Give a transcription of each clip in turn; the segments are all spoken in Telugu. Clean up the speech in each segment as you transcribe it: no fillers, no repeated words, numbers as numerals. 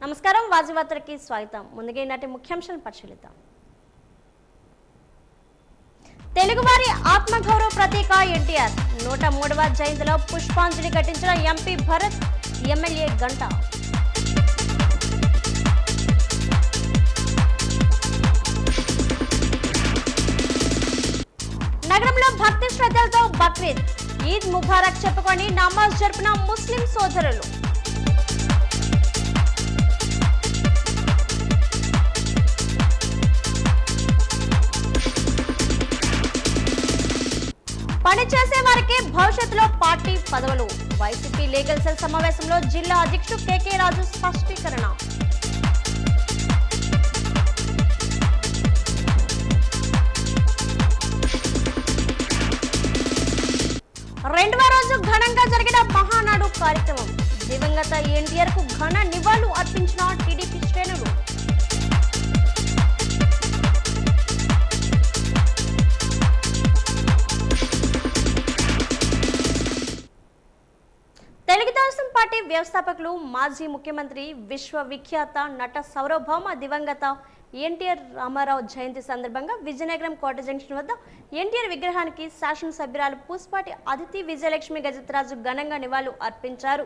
నమస్కారం వాజీవార్తలకి స్వాగతం. ముందుగా ఈనాటి ముఖ్యాంశాలను పరిశీలిద్దాం. తెలుగువారి ఆత్మగౌరవ ప్రతీక ఎన్టీఆర్ 103వ జయంతిలో పుష్పాంజలి ఘటించిన ఎంపీ భరత్, ఎమ్మెల్యే గంట. నగరంలో భక్తి శ్రద్ధలతో బక్రీద్, ఈద్ ముబారక్ చెప్పుకొని నమాజ్ జరిపిన ముస్లిం సోదరులు. పనిచేసే వారికి భవిష్యత్తులో పార్టీ పదవులు. వైసీపీ లీగల్ సెల్ సమావేశంలో జిల్లా అధ్యక్షుడు కేకే రాజు స్పష్టీకరణ. రెండవ రోజు ఘనంగా జరిగిన మహానాడు కార్యక్రమం. దివంగత ఎన్టీఆర్ కు ఘన నివాళులు అర్పించిన టీడీపీ శ్రేణులు. తెలుగుదేశం పార్టీ వ్యవస్థాపకులు మాజీ ముఖ్యమంత్రి విశ్వవిఖ్యాత నట సార్వభౌమ దివంగత ఎన్టీఆర్ రామారావు జయంతి సందర్భంగా విజయనగరం కోట జంక్షన్ వద్ద ఎన్టీఆర్ విగ్రహానికి శాసనసభ్యురాలు పూసపాటి అదితి విజయలక్ష్మి గజతరాజు ఘనంగా నివాళులు అర్పించారు.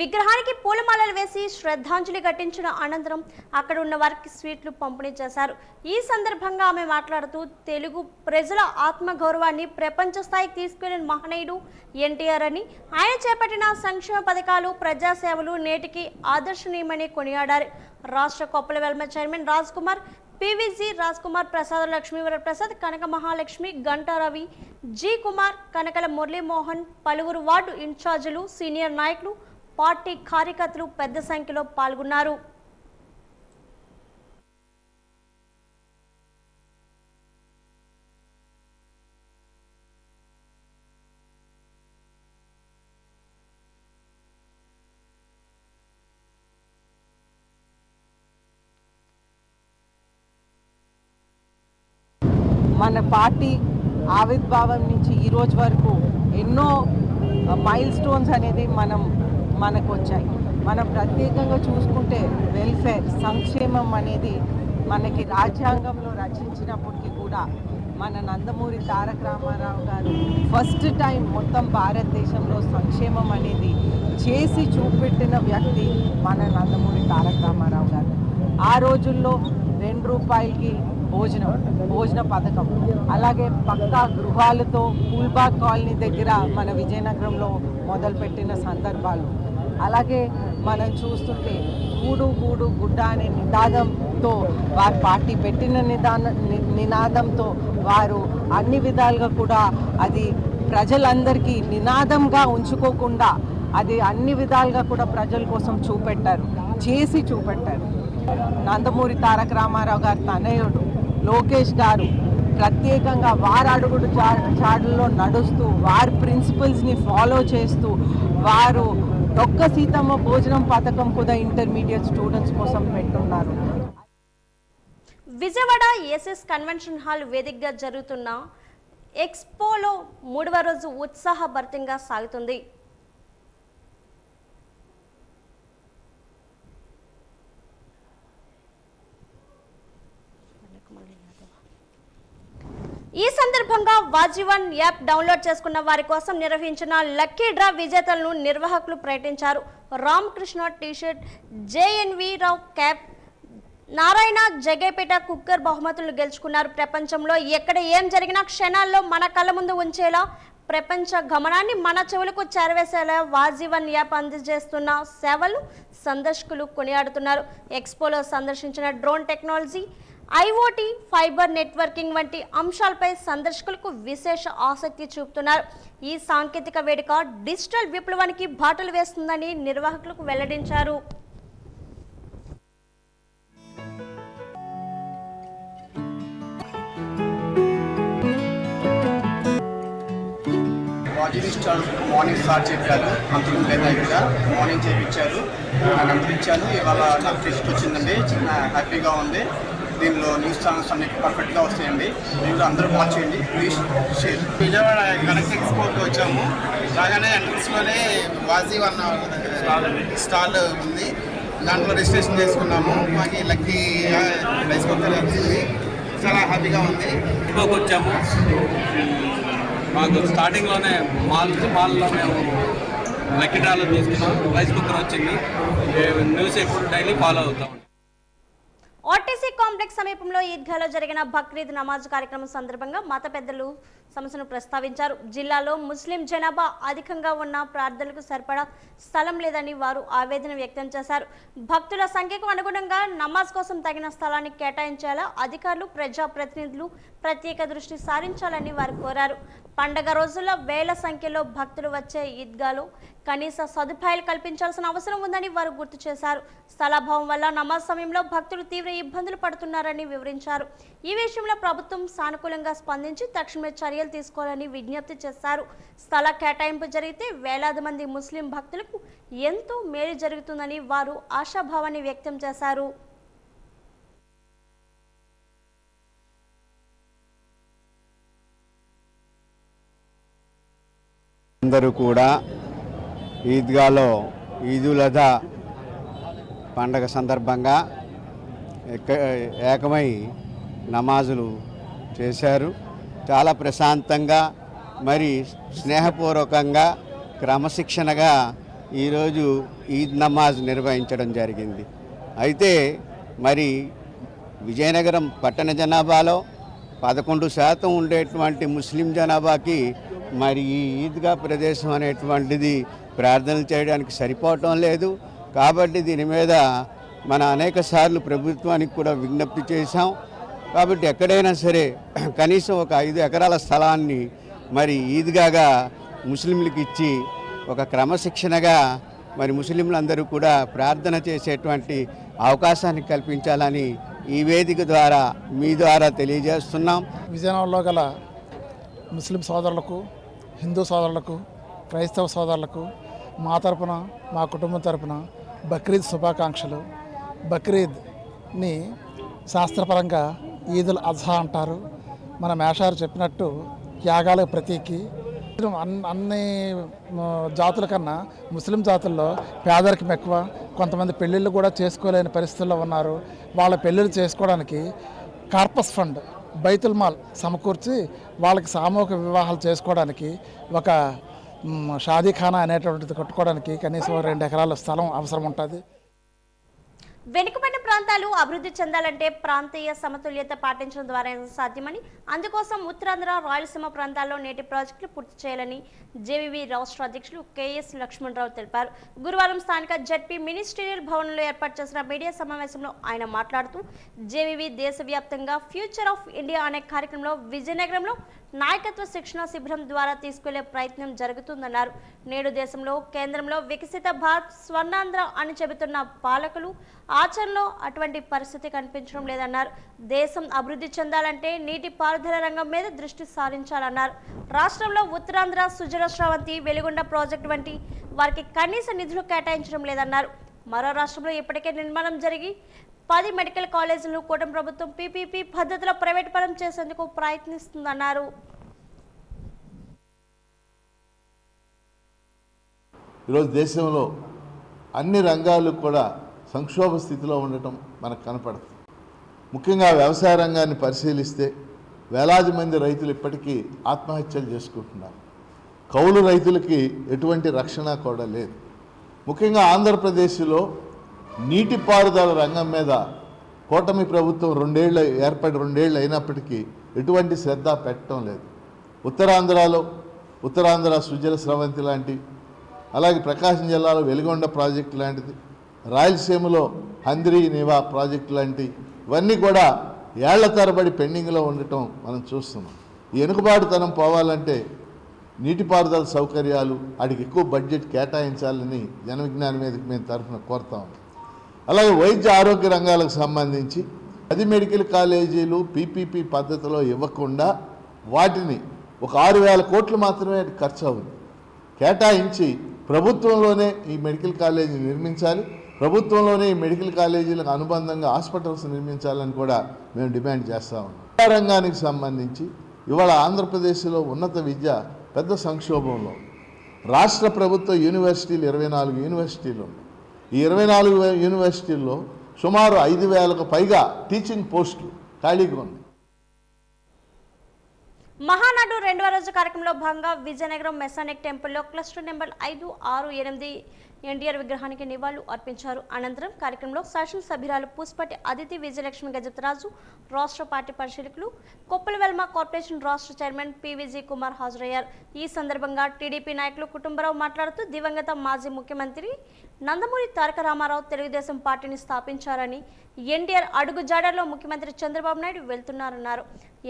విగ్రహానికి పూలమాలలు వేసి శ్రద్ధాంజలి ఘటించిన అనంతరం అక్కడ ఉన్న వారికి స్వీట్లు పంపిణీ చేశారు. ఈ సందర్భంగా ఆమె మాట్లాడుతూ తెలుగు ప్రజల ఆత్మగౌరవాన్ని ప్రపంచ స్థాయికి తీసుకెళ్లిన మహనీయుడు ఎన్టీఆర్ అని, ఆయన చేపట్టిన సంక్షేమ పథకాలు, ప్రజాసేవలు నేటికి ఆదర్శనీయమని కొనియాడారు. రాష్ట్ర కొప్పల వెల్మ చైర్మన్ రాజ్ కుమార్, పివిజి రాజ్ కుమార్, ప్రసాద్ లక్ష్మీవర ప్రసాద్, కనక మహాలక్ష్మి, గంటా రవి, జి కుమార్, కనకల మురళీమోహన్, పలువురు వార్డు ఇన్ఛార్జీలు, సీనియర్ నాయకులు, పార్టీ కార్యకర్తలు పెద్ద సంఖ్యలో పాల్గొన్నారు. మన పార్టీ ఆవిర్భావం నుంచి ఈ రోజు వరకు ఎన్నో మైల్ స్టోన్స్ అనేది మనకు వచ్చాయి. మనం ప్రత్యేకంగా చూసుకుంటే వెల్ఫేర్, సంక్షేమం అనేది మనకి రాజ్యాంగంలో రచించినప్పటికీ కూడా మన నందమూరి తారక రామారావు గారు ఫస్ట్ టైం మొత్తం భారతదేశంలో సంక్షేమం అనేది చేసి చూపెట్టిన వ్యక్తి మన నందమూరి తారక రామారావు గారు. ఆ రోజుల్లో 2 రూపాయలకి భోజన పథకం, అలాగే పక్కా గృహాలతో పూల్బాగ్ కాలనీ దగ్గర మన విజయనగరంలో మొదలుపెట్టిన సందర్భాలు, అలాగే మనం చూస్తుంటే గూడు గూడు గుడ్డ అనే నినాదంతో వారి పార్టీ పెట్టిన నినాదంతో వారు అన్ని విధాలుగా కూడా అది ప్రజలందరికీ నినాదంగా ఉంచుకోకుండా అది అన్ని విధాలుగా కూడా ప్రజల కోసం చేసి చూపెట్టారు. నందమూరి తారక రామారావు గారి తనయుడు లోకేష్ గారు ప్రత్యేకంగా వారి అడుగుడు చాడుల్లో నడుస్తూ వారి ప్రిన్సిపల్స్ని ఫాలో చేస్తూ వారు డొక్క సీతమ్మ భోజనం పథకం కూడా ఇంటర్మీడియట్ స్టూడెంట్స్ కోసం పెట్టున్నారు. విజయవాడ ఎస్ఎస్ కన్వెన్షన్ హాల్ వేదికగా జరుగుతున్న ఎక్స్పోలో 3వ రోజు ఉత్సాహభరితంగా సాగుతుంది. ఈ సందర్భంగా వాజీవన్ యాప్ డౌన్లోడ్ చేసుకున్న వారి కోసం నిర్వహించిన లక్కీ డ్రా విజేతలను నిర్వాహకులు ప్రకటించారు. రామకృష్ణ టీషర్ట్, జేఎన్వి రావు క్యాప్, నారాయణ జగేపేట కుక్కర్ బహుమతులు గెలుచుకున్నారు. ప్రపంచంలో ఎక్కడ ఏం జరిగినా క్షణాల్లో మన కళ్ళ ముందు ఉంచేలా, ప్రపంచ గమనాన్ని మన చెవులకు చేరవేసేలా వాజీవన్ యాప్ అందజేస్తున్న సేవలు సందర్శకులు కొనియాడుతున్నారు. ఎక్స్పోలో సందర్శించిన drone technology, IoT, fibre networking వంటి అంశాలపై సందర్శకులకు విశేష ఆసక్తి చూపుతున్నారు. ఈ సాంకేతిక వేదిక డిజిటల్ విప్లవానికి బాటలు వేస్తుందని నిర్వాహకులకు వెల్లడించారు. మార్నింగ్ స్టార్ట్ చెప్పారు, అంతకు లేదా మార్నింగ్ చేయించారు, నాకు అందించాను. ఇవాళ నాకు టెస్ట్ వచ్చిందండి, చిన్న హ్యాపీగా ఉంది. దీనిలో న్యూస్ ఛానల్స్ అన్ని పర్ఫెక్ట్గా వస్తాయండి. మీరు అందరూ వాచ్ చేయండి, ప్లీజ్ షేర్. విజయవాడ కనెక్ట్ ఎక్స్పోకి వచ్చాము. రాగానే ఎంట్రన్స్లోనే వాజీ వన్ స్టాల్ ఉంది. దాంట్లో రిజిస్ట్రేషన్ చేసుకున్నాము. మాకు లక్కీ రైస్ కుక్కర్ వచ్చింది. చాలా హ్యాపీగా ఉంది. ఇంట్లోకి వచ్చాము. మాకు స్టార్టింగ్లోనే మాల్లో మేము లక్కీ డ్రాలో తీసుకున్నాం. రైస్ కుక్కర్ వచ్చింది. న్యూస్ ఎప్పుడు డైలీ ఫాలో అవుతాం. ఆర్టీసీ కాంప్లెక్స్ సమీపంలో ఈద్గాలో జరిగిన బక్రీద్ నమాజ్ కార్యక్రమం సందర్భంగా మత పెద్దలు సమస్యను ప్రస్తావించారు. జిల్లాలో ముస్లిం జనాభా అధికంగా ఉన్న ప్రార్థనలకు సరిపడా స్థలం లేదని వారు ఆవేదన వ్యక్తం చేశారు. భక్తుల సంఖ్యకు అనుగుణంగా నమాజ్ కోసం తగిన స్థలాన్ని కేటాయించేలా అధికారులు, ప్రజాప్రతినిధులు ప్రత్యేక దృష్టి సారించాలని వారు కోరారు. పండగ రోజుల్లో వేల సంఖ్యలో భక్తులు వచ్చే ఈద్గాలో కనీస సదుపాయాలు కల్పించాల్సిన అవసరం ఉందని వారు గుర్తు చేశారు. స్థలాభావం వల్ల నమాజ్ సమయంలో భక్తులు తీవ్ర ఇబ్బందులు పడుతున్నారని వివరించారు. ఈ విషయంలో ప్రభుత్వం సానుకూలంగా స్పందించి తక్షణమే చర్యలు తీసుకోవాలని విజ్ఞప్తి చేశారు. స్థల కేటాయింపు జరిగితే వేలాది మంది ముస్లిం భక్తులకు ఎంతో మేలు జరుగుతుందని వారు ఆశాభావాన్ని వ్యక్తం చేశారు. అందరూ కూడా ఈద్గాలో ఈదుల్ అజా పండగ సందర్భంగా ఏకమై నమాజులు చేశారు. చాలా ప్రశాంతంగా మరి స్నేహపూర్వకంగా క్రమశిక్షణగా ఈరోజు ఈద్ నమాజ్ నిర్వహించడం జరిగింది. అయితే మరి విజయనగరం పట్టణ జనాభాలో 11% ఉండేటువంటి ముస్లిం జనాభాకి మరి ఈ ఈద్గా ప్రదేశం అనేటువంటిది ప్రార్థనలు చేయడానికి సరిపోవటం లేదు. కాబట్టి దీని మీద మన అనేక సార్లు ప్రభుత్వానికి కూడా విజ్ఞప్తి చేశాం. కాబట్టి ఎక్కడైనా సరే కనీసం ఒక 5 ఎకరాల స్థలాన్ని మరి ఈద్గాగా ముస్లింలకు ఇచ్చి ఒక క్రమశిక్షణగా మరి ముస్లింలందరూ కూడా ప్రార్థన చేసేటువంటి అవకాశాన్ని కల్పించాలని ఈ వేదిక ద్వారా మీ ద్వారా తెలియజేస్తున్నాం. విజయనగరంలో గల ముస్లిం సోదరులకు, హిందూ సోదరులకు, క్రైస్తవ సోదరులకు మా తరపున, మా కుటుంబం తరపున బక్రీద్ శుభాకాంక్షలు. బక్రీద్ని శాస్త్రపరంగా ఈదుల్ అజహా అంటారు. మన మేషారు చెప్పినట్టు త్యాగాలకు ప్రతీకి. అన్ని జాతుల కన్నా ముస్లిం జాతుల్లో పేదరికం ఎక్కువ. కొంతమంది పెళ్ళిళ్ళు కూడా చేసుకోలేని పరిస్థితుల్లో ఉన్నారు. వాళ్ళ పెళ్ళిళ్ళు చేసుకోవడానికి కార్పస్ ఫండ్, బైతుల్ మాల్ సమకూర్చి వాళ్ళకి సామూహిక వివాహాలు చేసుకోవడానికి ఒక షాదీఖానా అనేటువంటిది కట్టుకోవడానికి కనీసం 2 ఎకరాల స్థలం అవసరం ఉంటుంది. వెనుకబడిన ప్రాంతాలు అభివృద్ధి చెందాలంటే ప్రాంతీయ సమతుల్యత పాటించడం ద్వారా సాధ్యమని, అందుకోసం ఉత్తరాంధ్ర, రాయలసీమ ప్రాంతాల్లో నేటి ప్రాజెక్టులు పూర్తి చేయాలని జేవీవీ రాష్ట్ర అధ్యక్షులు కేఎస్ లక్ష్మణరావు తెలిపారు. గురువారం స్థానిక జడ్పీ మినిస్టీరియల్ భవన్లో ఏర్పాటు చేసిన మీడియా సమావేశంలో ఆయన మాట్లాడుతూ జేవీవీ దేశవ్యాప్తంగా ఫ్యూచర్ ఆఫ్ ఇండియా అనే కార్యక్రమంలో విజయనగరంలో నాయకత్వ శిక్షణ శిబిరం ద్వారా తీసుకెళ్లే ప్రయత్నం జరుగుతుందన్నారు. నేడు దేశంలో కేంద్రంలో వికసిత భారత్, స్వర్ణాంధ్ర అని చెబుతున్న పాలకులు ఆచరణలో అటువంటి పరిస్థితి కనిపించడం లేదన్నారు. దేశం అభివృద్ధి చెందాలంటే నీటి పారుదల రంగం మీద దృష్టి సారించాలన్నారు. రాష్ట్రంలో ఉత్తరాంధ్ర, సుజల స్రవంతి, వెలుగొండ ప్రాజెక్టు వంటి వారికి కనీస నిధులు కేటాయించడం లేదన్నారు. మరో రాష్ట్రంలో ఇప్పటికే నిర్మాణం జరిగి 10 మెడికల్ కాలేజీలను కూటమి ప్రభుత్వం పీపీపీ పద్ధతిలో ప్రైవేట్ పరం చేసేందుకు ప్రయత్నిస్తుందన్నారు. ఈరోజు దేశంలో అన్ని రంగాలు కూడా సంక్షోభ స్థితిలో ఉండటం మనకు కనపడుతుంది. ముఖ్యంగా వ్యవసాయ రంగాన్ని పరిశీలిస్తే వేలాది మంది రైతులు ఇప్పటికీ ఆత్మహత్యలు చేసుకుంటున్నారు. కౌలు రైతులకి ఎటువంటి రక్షణ కూడా లేదు. ముఖ్యంగా ఆంధ్రప్రదేశ్లో నీటిపారుదల రంగం మీద కూటమి ప్రభుత్వం ఏర్పడి 2 ఏళ్ళు అయినప్పటికీ ఎటువంటి శ్రద్ధ పెట్టడం లేదు. ఉత్తరాంధ్ర సుజల స్రవంతి లాంటి, అలాగే ప్రకాశం జిల్లాలో వెలుగొండ ప్రాజెక్టు లాంటిది, రాయలసీమలో హంద్రీ నివా ప్రాజెక్టు లాంటి ఇవన్నీ కూడా ఏళ్ల తరబడి పెండింగ్లో ఉండటం మనం చూస్తున్నాం. ఈ వెనుకబాటుతనం పోవాలంటే నీటిపారుదల సౌకర్యాలు వాటికి ఎక్కువ బడ్జెట్ కేటాయించాలని జన విజ్ఞాన వేదిక మేము తరఫున కోరుతాం. అలాగే వైద్య ఆరోగ్య రంగాలకు సంబంధించి 10 మెడికల్ కాలేజీలు పీపీపీ పద్ధతిలో ఇవ్వకుండా వాటిని ఒక 6,000 కోట్లు మాత్రమే ఖర్చు అవుతుంది కేటాయించి ప్రభుత్వంలోనే ఈ మెడికల్ కాలేజీ నిర్మించాలి. ప్రభుత్వంలోనే ఈ మెడికల్ కాలేజీలకు అనుబంధంగా హాస్పిటల్స్ నిర్మించాలని కూడా మేము డిమాండ్ చేస్తూ ఉన్నాం. విద్యా రంగానికి సంబంధించి ఇవాళ ఆంధ్రప్రదేశ్లో ఉన్నత విద్య పెద్ద సంక్షోభంలో. రాష్ట్ర ప్రభుత్వ యూనివర్సిటీలు 24 యూనివర్సిటీలు ఉన్నాయి. ఈ 24 యూనివర్సిటీల్లో సుమారు 5,000కు పైగా టీచింగ్ పోస్టులు ఖాళీగా ఉన్నాయి. మహానాడు 2వ రోజు కార్యక్రమంలో భాగంగా విజయనగరం మెసానిక్ టెంపుల్లో క్లస్టర్ నెంబర్ 5, 6, 8 ఎన్టీఆర్ విగ్రహానికి నివాళులు అర్పించారు. అనంతరం కార్యక్రమంలో శాసనసభ్యురాలు పూసపాటి అదితి విజయలక్ష్మి గజపతిరాజు, రాష్ట్ర పార్టీ పరిశీలకులు కొప్పలవెల్మ కార్పొరేషన్ రాష్ట్ర చైర్మన్ పివిజి కుమార్ హాజరయ్యారు. ఈ సందర్భంగా టీడీపీ నాయకులు కుటుంబరావు మాట్లాడుతూ దివంగత మాజీ ముఖ్యమంత్రి నందమూరి తారక రామారావు తెలుగుదేశం పార్టీని స్థాపించారని, ఎన్టీఆర్ అడుగు జాడలో ముఖ్యమంత్రి చంద్రబాబు నాయుడు వెళ్తున్నారన్నారు.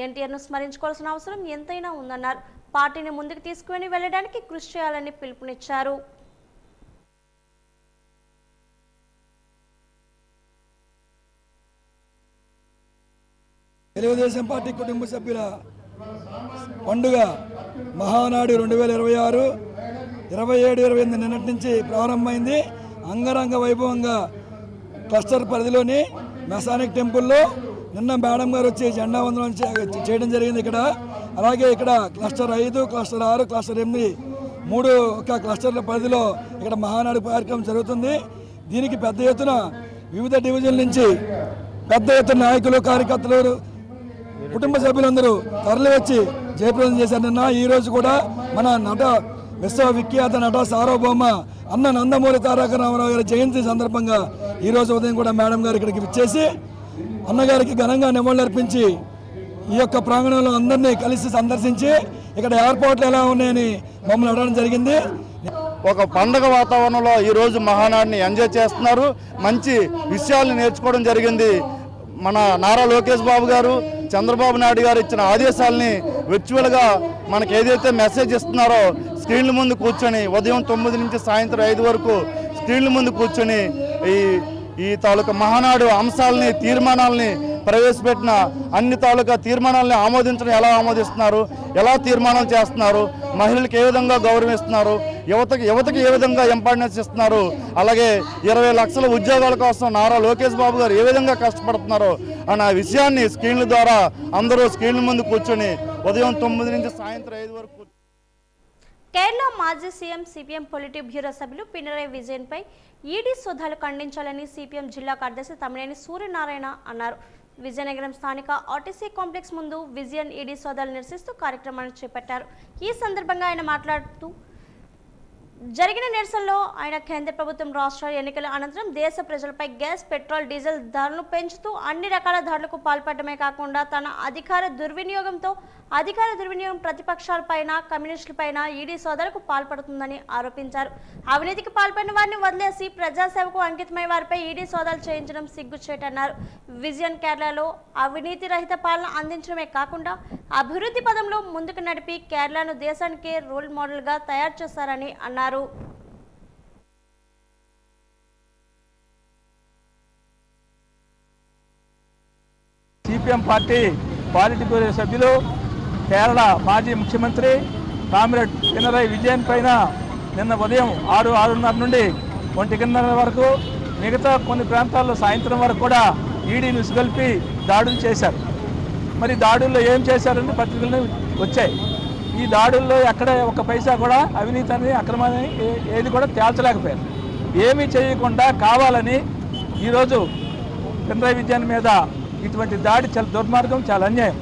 ఎన్టీఆర్ను స్మరించుకోవాల్సిన అవసరం ఎంతైనా ఉందన్నారు. పార్టీని ముందుకు తీసుకుని వెళ్లడానికి కృషి చేయాలని పిలుపునిచ్చారు. తెలుగుదేశం పార్టీ కుటుంబ సభ్యుల పండుగ మహానాడు 2026 27, 28 నిన్నటి నుంచి ప్రారంభమైంది. అంగరంగ వైభవంగా క్లస్టర్ పరిధిలోని మెసానిక్ టెంపుల్లో నిన్న మేడం గారు వచ్చి జెండా వందనం చేయడం జరిగింది. అలాగే ఇక్కడ క్లస్టర్ 5, క్లస్టర్ 6, క్లస్టర్ 8 3 ఒక క్లస్టర్ల పరిధిలో ఇక్కడ మహానాడు కార్యక్రమం జరుగుతుంది. దీనికి పెద్ద ఎత్తున వివిధ డివిజన్ల నుంచి పెద్ద ఎత్తున నాయకులు, కార్యకర్తలు, కుటుంబ సభ్యులందరూ తరలి వచ్చి జయప్రదం చేశారు. నిన్న ఈరోజు కూడా మన విశ్వవిఖ్యాత నట సార్వభౌమ అన్న నందమూరి తారక రామారావు గారి జయంతి సందర్భంగా ఈరోజు ఉదయం కూడా మేడం గారు ఇక్కడికి వచ్చేసి అన్నగారికి ఘనంగా నివాళులర్పించి ఈ యొక్క ప్రాంగణంలో అందరినీ కలిసి సందర్శించి ఇక్కడ ఏర్పాట్లు ఎలా ఉన్నాయని మమ్మల్ని అడగడం జరిగింది. ఒక పండగ వాతావరణంలో ఈరోజు మహానాడిని ఎంజాయ్ చేస్తున్నారు. మంచి విషయాలు నేర్చుకోవడం జరిగింది. మన నారా లోకేష్ బాబు గారు, చంద్రబాబు నాయుడు గారు ఇచ్చిన ఆదేశాలని వర్చువల్గా మనకు ఏదైతే మెసేజ్ ఇస్తున్నారో స్క్రీన్ల ముందు కూర్చొని ఉదయం 9 నుంచి సాయంత్రం 5 వరకు స్క్రీన్ల ముందు కూర్చొని ఈ తాలూకా మహానాడు అంశాలని, తీర్మానాలని ప్రవేశపెట్టిన అన్ని తాలూకా తీర్మానాలని ఆమోదించడం ఎలా ఆమోదిస్తున్నారు, ఎలా తీర్మానాలు చేస్తున్నారు, మహిళలకు ఏ విధంగా గౌరవిస్తున్నారు, యువతకి ఏ విధంగా ఇంపార్టెన్స్ ఇస్తున్నారు, అలాగే 20 లక్షల ఉద్యోగాల కోసం నారా లోకేష్ బాబు గారు ఏ విధంగా కష్టపడుతున్నారో అన్న విషయాన్ని స్క్రీన్ల ద్వారా అందరూ స్క్రీన్ల ముందు కూర్చొని ఉదయం 9 నుంచి సాయంత్రం 5 వరకు. కేరళ మాజీ సీఎం సిపిఎం పొలిటివ్ బ్యూరో సభ్యులు పినరయి విజయన్పై ఈడీ సోదాలు ఖండించాలని సిపిఎం జిల్లా కార్యదర్శి తమ్మినేని సూర్యనారాయణ అన్నారు. విజయనగరం స్థానిక ఆర్టీసీ కాంప్లెక్స్ ముందు విజయన్ ఈడీ సోదాలు నిరసిస్తూ కార్యక్రమాన్ని చేపట్టారు. ఈ సందర్భంగా ఆయన మాట్లాడుతూ జరిగిన నిరసనలో ఆయన కేంద్ర ప్రభుత్వం రాష్ట్ర ఎన్నికల అనంతరం దేశ ప్రజలపై గ్యాస్, పెట్రోల్, డీజిల్ ధరలను పెంచుతూ అన్ని రకాల ధరలకు పాల్పడమే కాకుండా తన అధికార దుర్వినియోగం ప్రతిపక్షాలపైన, కమ్యూనిస్టులపైన ఈడీ సోదాలకు పాల్పడుతుందని ఆరోపించారు. అవినీతికి పాల్పడిన వారిని వదిలేసి ప్రజాసేవకు అంకితమై వారిపై ఈడీ సోదాలు చేయించడం సిగ్గుచేటన్నారు. విజయన్ కేరళలో అవినీతి రహిత పాలన అందించడమే కాకుండా అభివృద్ధి పదంలో ముందుకు నడిపి కేరళను దేశానికే రోల్ మోడల్గా తయారు చేశారని అన్నారు. సిపిఎం పార్టీ పాలిట్ బ్యూరో సభ్యులు కేరళ మాజీ ముఖ్యమంత్రి కామ్రేడ్ పినరయి విజయన్ పైన నిన్న ఉదయం 6:30 నుండి 1:30 వరకు మిగతా కొన్ని ప్రాంతాల్లో సాయంత్రం వరకు కూడా ఈడీని ఉసుగొల్పి దాడులు చేశారు. మరి దాడుల్లో ఏం చేశారని పత్రికలు వచ్చాయి. ఈ దాడుల్లో ఎక్కడ ఒక పైసా కూడా అవినీతి అని, అక్రమాన్ని ఏది కూడా తేల్చలేకపోయారు. ఏమీ చేయకుండా కావాలని ఈరోజు పినరయి విజయన్ మీద ఇటువంటి దాడి చాలా దుర్మార్గం, చాలా అన్యాయం.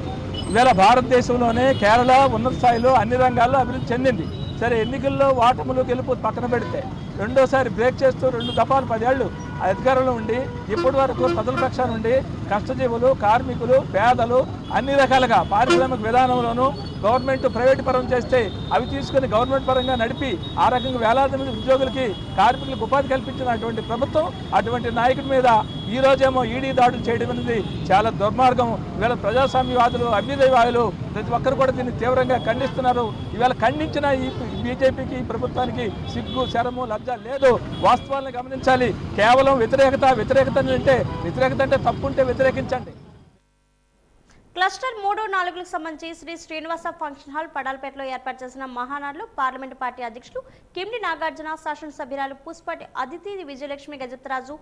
ఇవాళ భారతదేశంలోనే కేరళ ఉన్నత స్థాయిలో అన్ని రంగాల్లో అభివృద్ధి చెందింది. సరే, ఎన్నికల్లో ఓటములు గెలుపు పక్కన పెడితే రెండోసారి బ్రేక్ చేస్తూ 2 దఫాలు 10 ఏళ్ళు అధికారంలో ఉండి ఇప్పటి వరకు ప్రజల పక్షాన ఉండి కష్టజీవులు, కార్మికులు, పేదలు అన్ని రకాలుగా పారిశ్రామిక విధానంలోనూ గవర్నమెంట్ ప్రైవేట్ పరం చేస్తే అవి తీసుకుని గవర్నమెంట్ పరంగా నడిపి ఆ రకంగా వేలాది మంది ఉద్యోగులకి, కార్మికులకు ఉపాధి కల్పించిన అటువంటి ప్రభుత్వం, అటువంటి నాయకుడి మీద ఈ రోజేమో ఈడీ దాడులు చేయడం అనేది చాలా దుర్మార్గం. ఇవాళ ప్రజాస్వామ్యవాదులు, అభ్యుదయవాదులు ప్రతి ఒక్కరు కూడా దీన్ని తీవ్రంగా ఖండిస్తున్నారు. ఇవాళ ఖండించిన ఈ బీజేపీకి, ఈ ప్రభుత్వానికి సిగ్గు, శరము, లజ్జ లేదు. వాస్తవాలను గమనించాలి. కేవలం వ్యతిరేకత అంటే తప్పుంటే వ్యతిరేకించండి. క్లస్టర్ 3, 4లకు సంబంధించి శ్రీ శ్రీనివాస ఫంక్షన్ హాల్ పడాల్పేటలో ఏర్పాటు చేసిన మహానాడులో పార్లమెంటు పార్టీ అధ్యక్షులు కిమ్డి నాగార్జున, శాసనసభ్యురాలు పూసపాటి అదితి విజయలక్ష్మి గజపతిరాజు,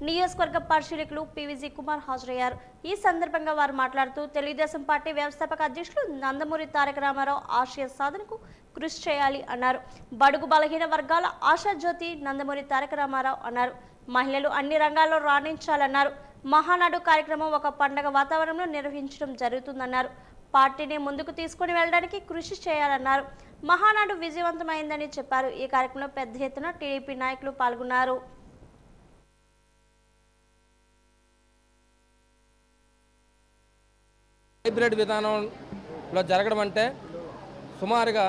నియోజకవర్గ పరిశీలకులు పివిజి కుమార్ హాజరయ్యారు. ఈ సందర్భంగా వారు మాట్లాడుతూ తెలుగుదేశం పార్టీ వ్యవస్థాపక అధ్యక్షులు నందమూరి తారక రామారావు ఆశయ సాధనకు కృషి చేయాలి అన్నారు. బడుగు బలహీన వర్గాల ఆశాజ్యోతి నందమూరి తారక రామారావు అన్నారు. మహిళలు అన్ని రంగాల్లో రాణించాలన్నారు. మహానాడు కార్యక్రమం ఒక పండగ వాతావరణంలో నిర్వహించడం జరుగుతుందన్నారు. పార్టీని ముందుకు తీసుకుని వెళ్ళడానికి కృషి చేయాలన్నారు. మహానాడు విజయవంతమైందని చెప్పారు. ఈ కార్యక్రమంలో పెద్ద ఎత్తున టీడీపీ నాయకులు పాల్గొన్నారు. హైబ్రిడ్ విధానంలో జరగడం అంటే సుమారుగా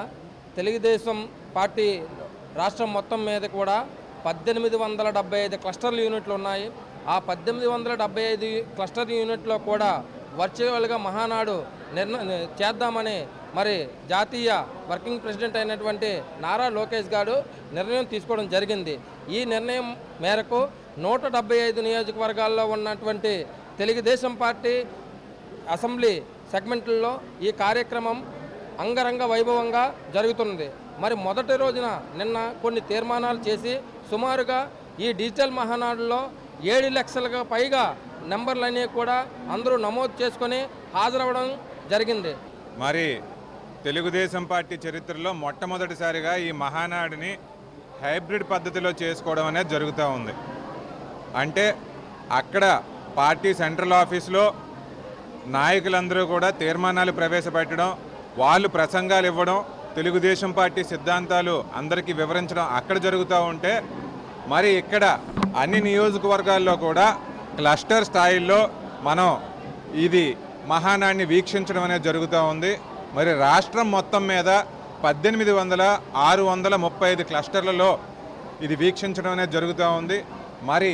తెలుగుదేశం పార్టీ రాష్ట్రం మొత్తం మీద కూడా 1875 క్లస్టర్ యూనిట్లు ఉన్నాయి. ఆ 1875 క్లస్టర్ యూనిట్లో కూడా వర్చువల్గా మహానాడు చేద్దామని మరి జాతీయ వర్కింగ్ ప్రెసిడెంట్ అయినటువంటి నారా లోకేష్ గారు నిర్ణయం తీసుకోవడం జరిగింది. ఈ నిర్ణయం మేరకు 175 నియోజకవర్గాల్లో ఉన్నటువంటి తెలుగుదేశం పార్టీ అసెంబ్లీ సెగ్మెంట్లలో ఈ కార్యక్రమం అంగరంగ వైభవంగా జరుగుతున్నది. మరి మొదటి రోజున నిన్న కొన్ని తీర్మానాలు చేసి సుమారుగా ఈ డిజిటల్ మహానాడులో 7 లక్షలకు పైగా నెంబర్లన్నీ కూడా అందరూ నమోదు చేసుకొని హాజరవ్వడం జరిగింది. మరి తెలుగుదేశం పార్టీ చరిత్రలో మొట్టమొదటిసారిగా ఈ మహానాడుని హైబ్రిడ్ పద్ధతిలో చేసుకోవడం అనేది జరుగుతూ ఉంది. అంటే అక్కడ పార్టీ సెంట్రల్ ఆఫీస్లో నాయకులందరూ కూడా తీర్మానాలు ప్రవేశపెట్టడం, వాళ్ళు ప్రసంగాలు ఇవ్వడం, తెలుగుదేశం పార్టీ సిద్ధాంతాలు అందరికీ వివరించడం అక్కడ జరుగుతూ ఉంటే, మరి ఇక్కడ అన్ని నియోజకవర్గాల్లో కూడా క్లస్టర్ స్థాయిల్లో మనం ఇది మహానాడిని వీక్షించడం అనేది జరుగుతూ ఉంది. మరి రాష్ట్రం మొత్తం మీద 18,635 క్లస్టర్లలో ఇది వీక్షించడం అనేది జరుగుతూ ఉంది. మరి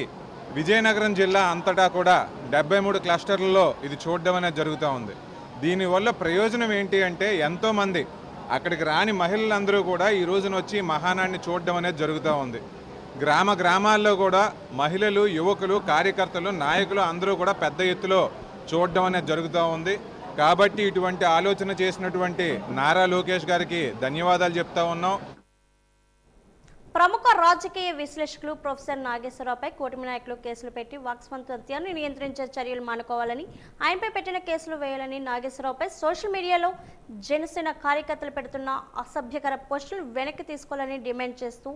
విజయనగరం జిల్లా అంతటా కూడా 73 క్లస్టర్లలో ఇది చూడడం అనేది జరుగుతూ ఉంది. దీనివల్ల ప్రయోజనం ఏంటి అంటే ఎంతోమంది అక్కడికి రాని మహిళలందరూ కూడా ఈ రోజున వచ్చి మహానాడిని చూడడం అనేది జరుగుతూ ఉంది. గ్రామాల్లో కూడా మహిళలు, యువకులు, కార్యకర్తలు, నాయకులు అందరూ కూడా పెద్ద ఎత్తులో చూడడం అనేది జరుగుతూ ఉంది. కాబట్టి ఇటువంటి ఆలోచన చేసినటువంటి నారా లోకేష్ గారికి ధన్యవాదాలు చెప్తా ఉన్నాం. ప్రముఖ రాజకీయ విశ్లేషకులు ప్రొఫెసర్ నాగేశ్వరరావుపై కూటమి నాయకులు కేసులు పెట్టి వాక్స్వాతంత్ర్యాన్ని నియంత్రించే చర్యలు మానుకోవాలని, ఆయనపై పెట్టిన కేసులు వేయాలని, నాగేశ్వరరావుపై సోషల్ మీడియాలో జనసేన కార్యకర్తలు పెడుతున్న అసభ్యకర పోస్టులు వెనక్కి తీసుకోవాలని డిమాండ్ చేస్తూ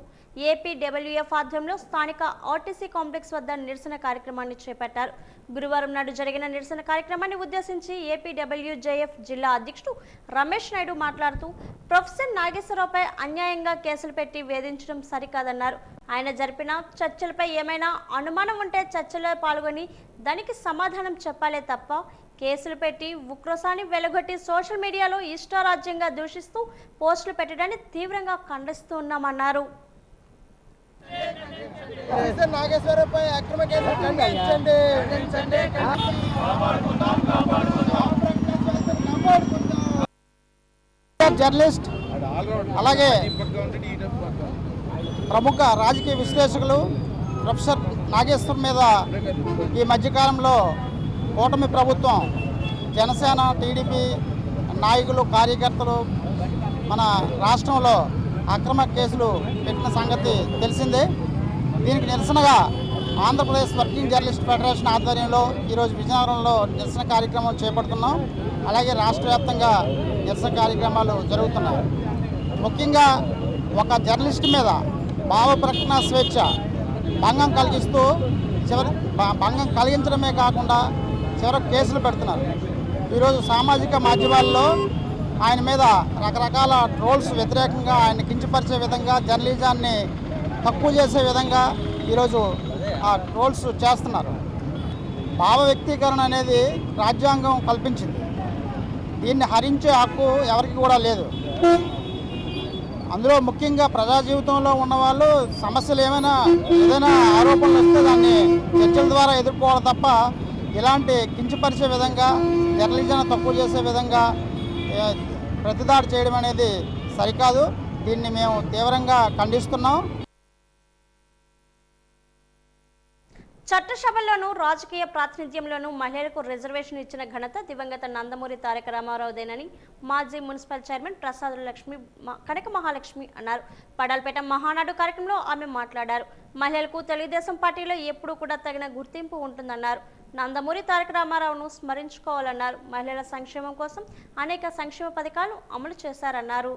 ఏపీడబ్ల్యూఎఫ్ ఆధ్వర్యంలో స్థానిక ఆర్టీసీ కాంప్లెక్స్ వద్ద నిరసన కార్యక్రమాన్ని చేపట్టారు. గురువారం నాడు జరిగిన నిరసన కార్యక్రమాన్ని ఉద్దేశించి ఏపీడబ్ల్యూజేఎఫ్ జిల్లా అధ్యక్షుడు రమేష్ నాయుడు మాట్లాడుతూ ప్రొఫెసర్ నాగేశ్వరరావుపై అన్యాయంగా కేసులు పెట్టి వేధించడం సరికాదన్నారు. ఆయన జరిపిన చర్చలపై ఏమైనా అనుమానం ఉంటే చర్చలో పాల్గొని దానికి సమాధానం చెప్పాలే తప్ప కేసులు పెట్టి ఉక్రోసాన్ని వెలుగొట్టి సోషల్ మీడియాలో ఇష్టారాజ్యంగా దూషిస్తూ పోస్టులు పెట్టడాన్ని తీవ్రంగా ఖండిస్తూ ఉన్నామన్నారు. నాగేశ్వరరావుపై అక్రమ కేసులు ఖండించండి. జర్నలిస్ట్ అలాగే ప్రముఖ రాజకీయ విశ్లేషకులు ప్రొఫెసర్ నాగేశ్వర్ మీద ఈ మధ్యకాలంలో కూటమి ప్రభుత్వం, జనసేన, టీడీపీ నాయకులు, కార్యకర్తలు మన రాష్ట్రంలో అక్రమ కేసులు పెట్టిన సంగతి తెలిసిందే. దీనికి నిరసనగా ఆంధ్రప్రదేశ్ వర్కింగ్ జర్నలిస్ట్ ఫెడరేషన్ ఆధ్వర్యంలో ఈరోజు విజయనగరంలో నిరసన కార్యక్రమం చేపడుతున్నాం. అలాగే రాష్ట్ర వ్యాప్తంగా నిరసన కార్యక్రమాలు జరుగుతున్నాయి. ముఖ్యంగా ఒక జర్నలిస్ట్ మీద భావ ప్రకటన స్వేచ్ఛ భంగం కలిగిస్తూ భంగం కలిగించడమే కాకుండా చివరికి కేసులు పెడుతున్నారు. ఈరోజు సామాజిక మాధ్యమాల్లో ఆయన మీద రకరకాల ట్రోల్స్ వ్యతిరేకంగా, ఆయన కించపరిచే విధంగా, జర్నలిజాన్ని తక్కువ చేసే విధంగా ఈరోజు ఆ ట్రోల్స్ చేస్తున్నారు. భావ వ్యక్తీకరణ అనేది రాజ్యాంగం కల్పించింది. దీన్ని హరించే హక్కు ఎవరికి కూడా లేదు. అందులో ముఖ్యంగా ప్రజా జీవితంలో ఉన్నవాళ్ళు సమస్యలు ఏదైనా ఆరోపణలు వస్తే దాన్ని చర్చల ద్వారా ఎదుర్కోవాలి తప్ప ఇలాంటి కించపరిచే విధంగా, జర్నలిజాన్ని తక్కువ చేసే విధంగా ప్రతిదాడి చేయడం అనేది సరికాదు. దీన్ని మేము తీవ్రంగా ఖండిస్తున్నాం. చట్టసభల్లోనూ రాజకీయ ప్రాతినిధ్యంలోనూ మహిళలకు రిజర్వేషన్ ఇచ్చిన ఘనత దివంగత నందమూరి తారక రామారావుదేనని మాజీ మున్సిపల్ చైర్మన్ కనక మహాలక్ష్మి అన్నారు. పడాల్పేట మహానాడు కార్యక్రమంలో ఆమె మాట్లాడారు. మహిళలకు తెలుగుదేశం పార్టీలో ఎప్పుడూ కూడా తగిన గుర్తింపు ఉంటుందన్నారు. నందమూరి తారక రామారావును స్మరించుకోవాలన్నారు. మహిళల సంక్షేమం కోసం అనేక సంక్షేమ పథకాలు అమలు చేశారన్నారు.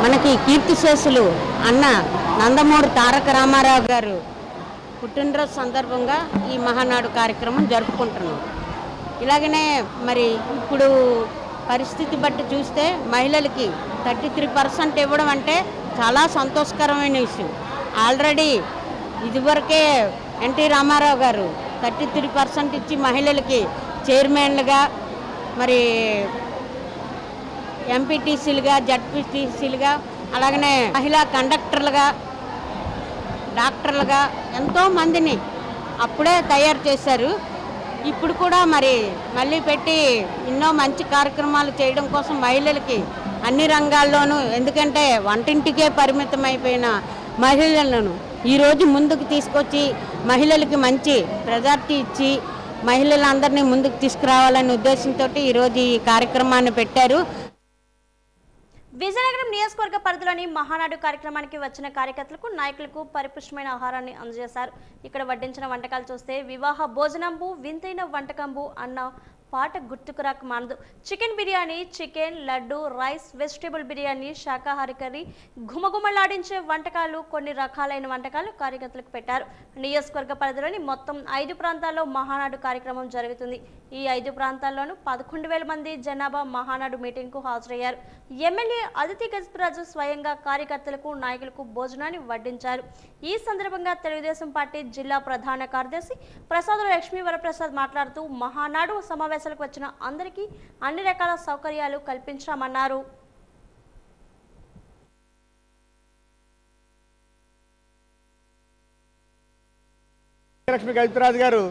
మనకి కీర్తిశేషులు అన్న నందమూరి తారక రామారావు గారు పుట్టినరోజు సందర్భంగా ఈ మహానాడు కార్యక్రమం జరుపుకుంటున్నాం. ఇలాగనే మరి ఇప్పుడు పరిస్థితి బట్టి చూస్తే మహిళలకి 33% ఇవ్వడం అంటే చాలా సంతోషకరమైన విషయం. ఆల్రెడీ ఇదివరకే ఎన్టీ రామారావు గారు 33% ఇచ్చి మహిళలకి చైర్మన్లుగా, మరి ఎంపీటీసీలుగా, జడ్పీటీసీలుగా, అలాగనే మహిళా కండక్టర్లుగా, డాక్టర్లుగా ఎంతోమందిని అప్పుడే తయారు చేశారు. ఇప్పుడు కూడా మరి మళ్ళీ పెట్టి ఎన్నో మంచి కార్యక్రమాలు చేయడం కోసం మహిళలకి అన్ని రంగాల్లోనూ, ఎందుకంటే వంటింటికే పరిమితం అయిపోయిన మహిళలను ఈరోజు ముందుకు తీసుకొచ్చి మహిళలకి మంచి ప్రయారిటీ ఇచ్చి మహిళలందరినీ ముందుకు తీసుకురావాలనే ఉద్దేశంతో ఈరోజు ఈ కార్యక్రమాన్ని పెట్టారు. విజయనగరం నియోజకవర్గ పరిధిలోని మహానాడు కార్యక్రమానికి వచ్చిన కార్యకర్తలకు, నాయకులకు పరిపుష్టమైన ఆహారాన్ని అందజేశారు. ఇక్కడ వడ్డించిన వంటకాలు చూస్తే వివాహ భోజనంబు, వింతైన వంటకంబు అన్న పాట గుర్తుకు రాక మానదు. Chicken biryani, chicken laddu, rice, vegetable biryani, శాకాహారి కర్రీ, ఘుమఘుమలాడించే వంటకాలు, కొన్ని రకాలైన వంటకాలు కార్యకర్తలకు పెట్టారు. నియోజకవర్గ పరిధిలోని మొత్తం 5 ప్రాంతాల్లో మహానాడు కార్యక్రమం జరుగుతుంది. ఈ 5 ప్రాంతాల్లోనూ 11,000 మంది జనాభా మహానాడు మీటింగ్కు హాజరయ్యారు. ఎమ్మెల్యే అదితి గజపరాజు స్వయంగా కార్యకర్తలకు, నాయకులకు భోజనాన్ని వడ్డించారు. ఈ సందర్భంగా తెలుగుదేశం పార్టీ జిల్లా ప్రధాన కార్యదర్శి ప్రసాద్ లక్ష్మీ వరప్రసాద్ మాట్లాడుతూ మహానాడు సమావేశాలకు వచ్చిన అందరికీ అన్ని రకాల సౌకర్యాలు కల్పించామన్నారు. లక్ష్మీ గజపరాజు గారు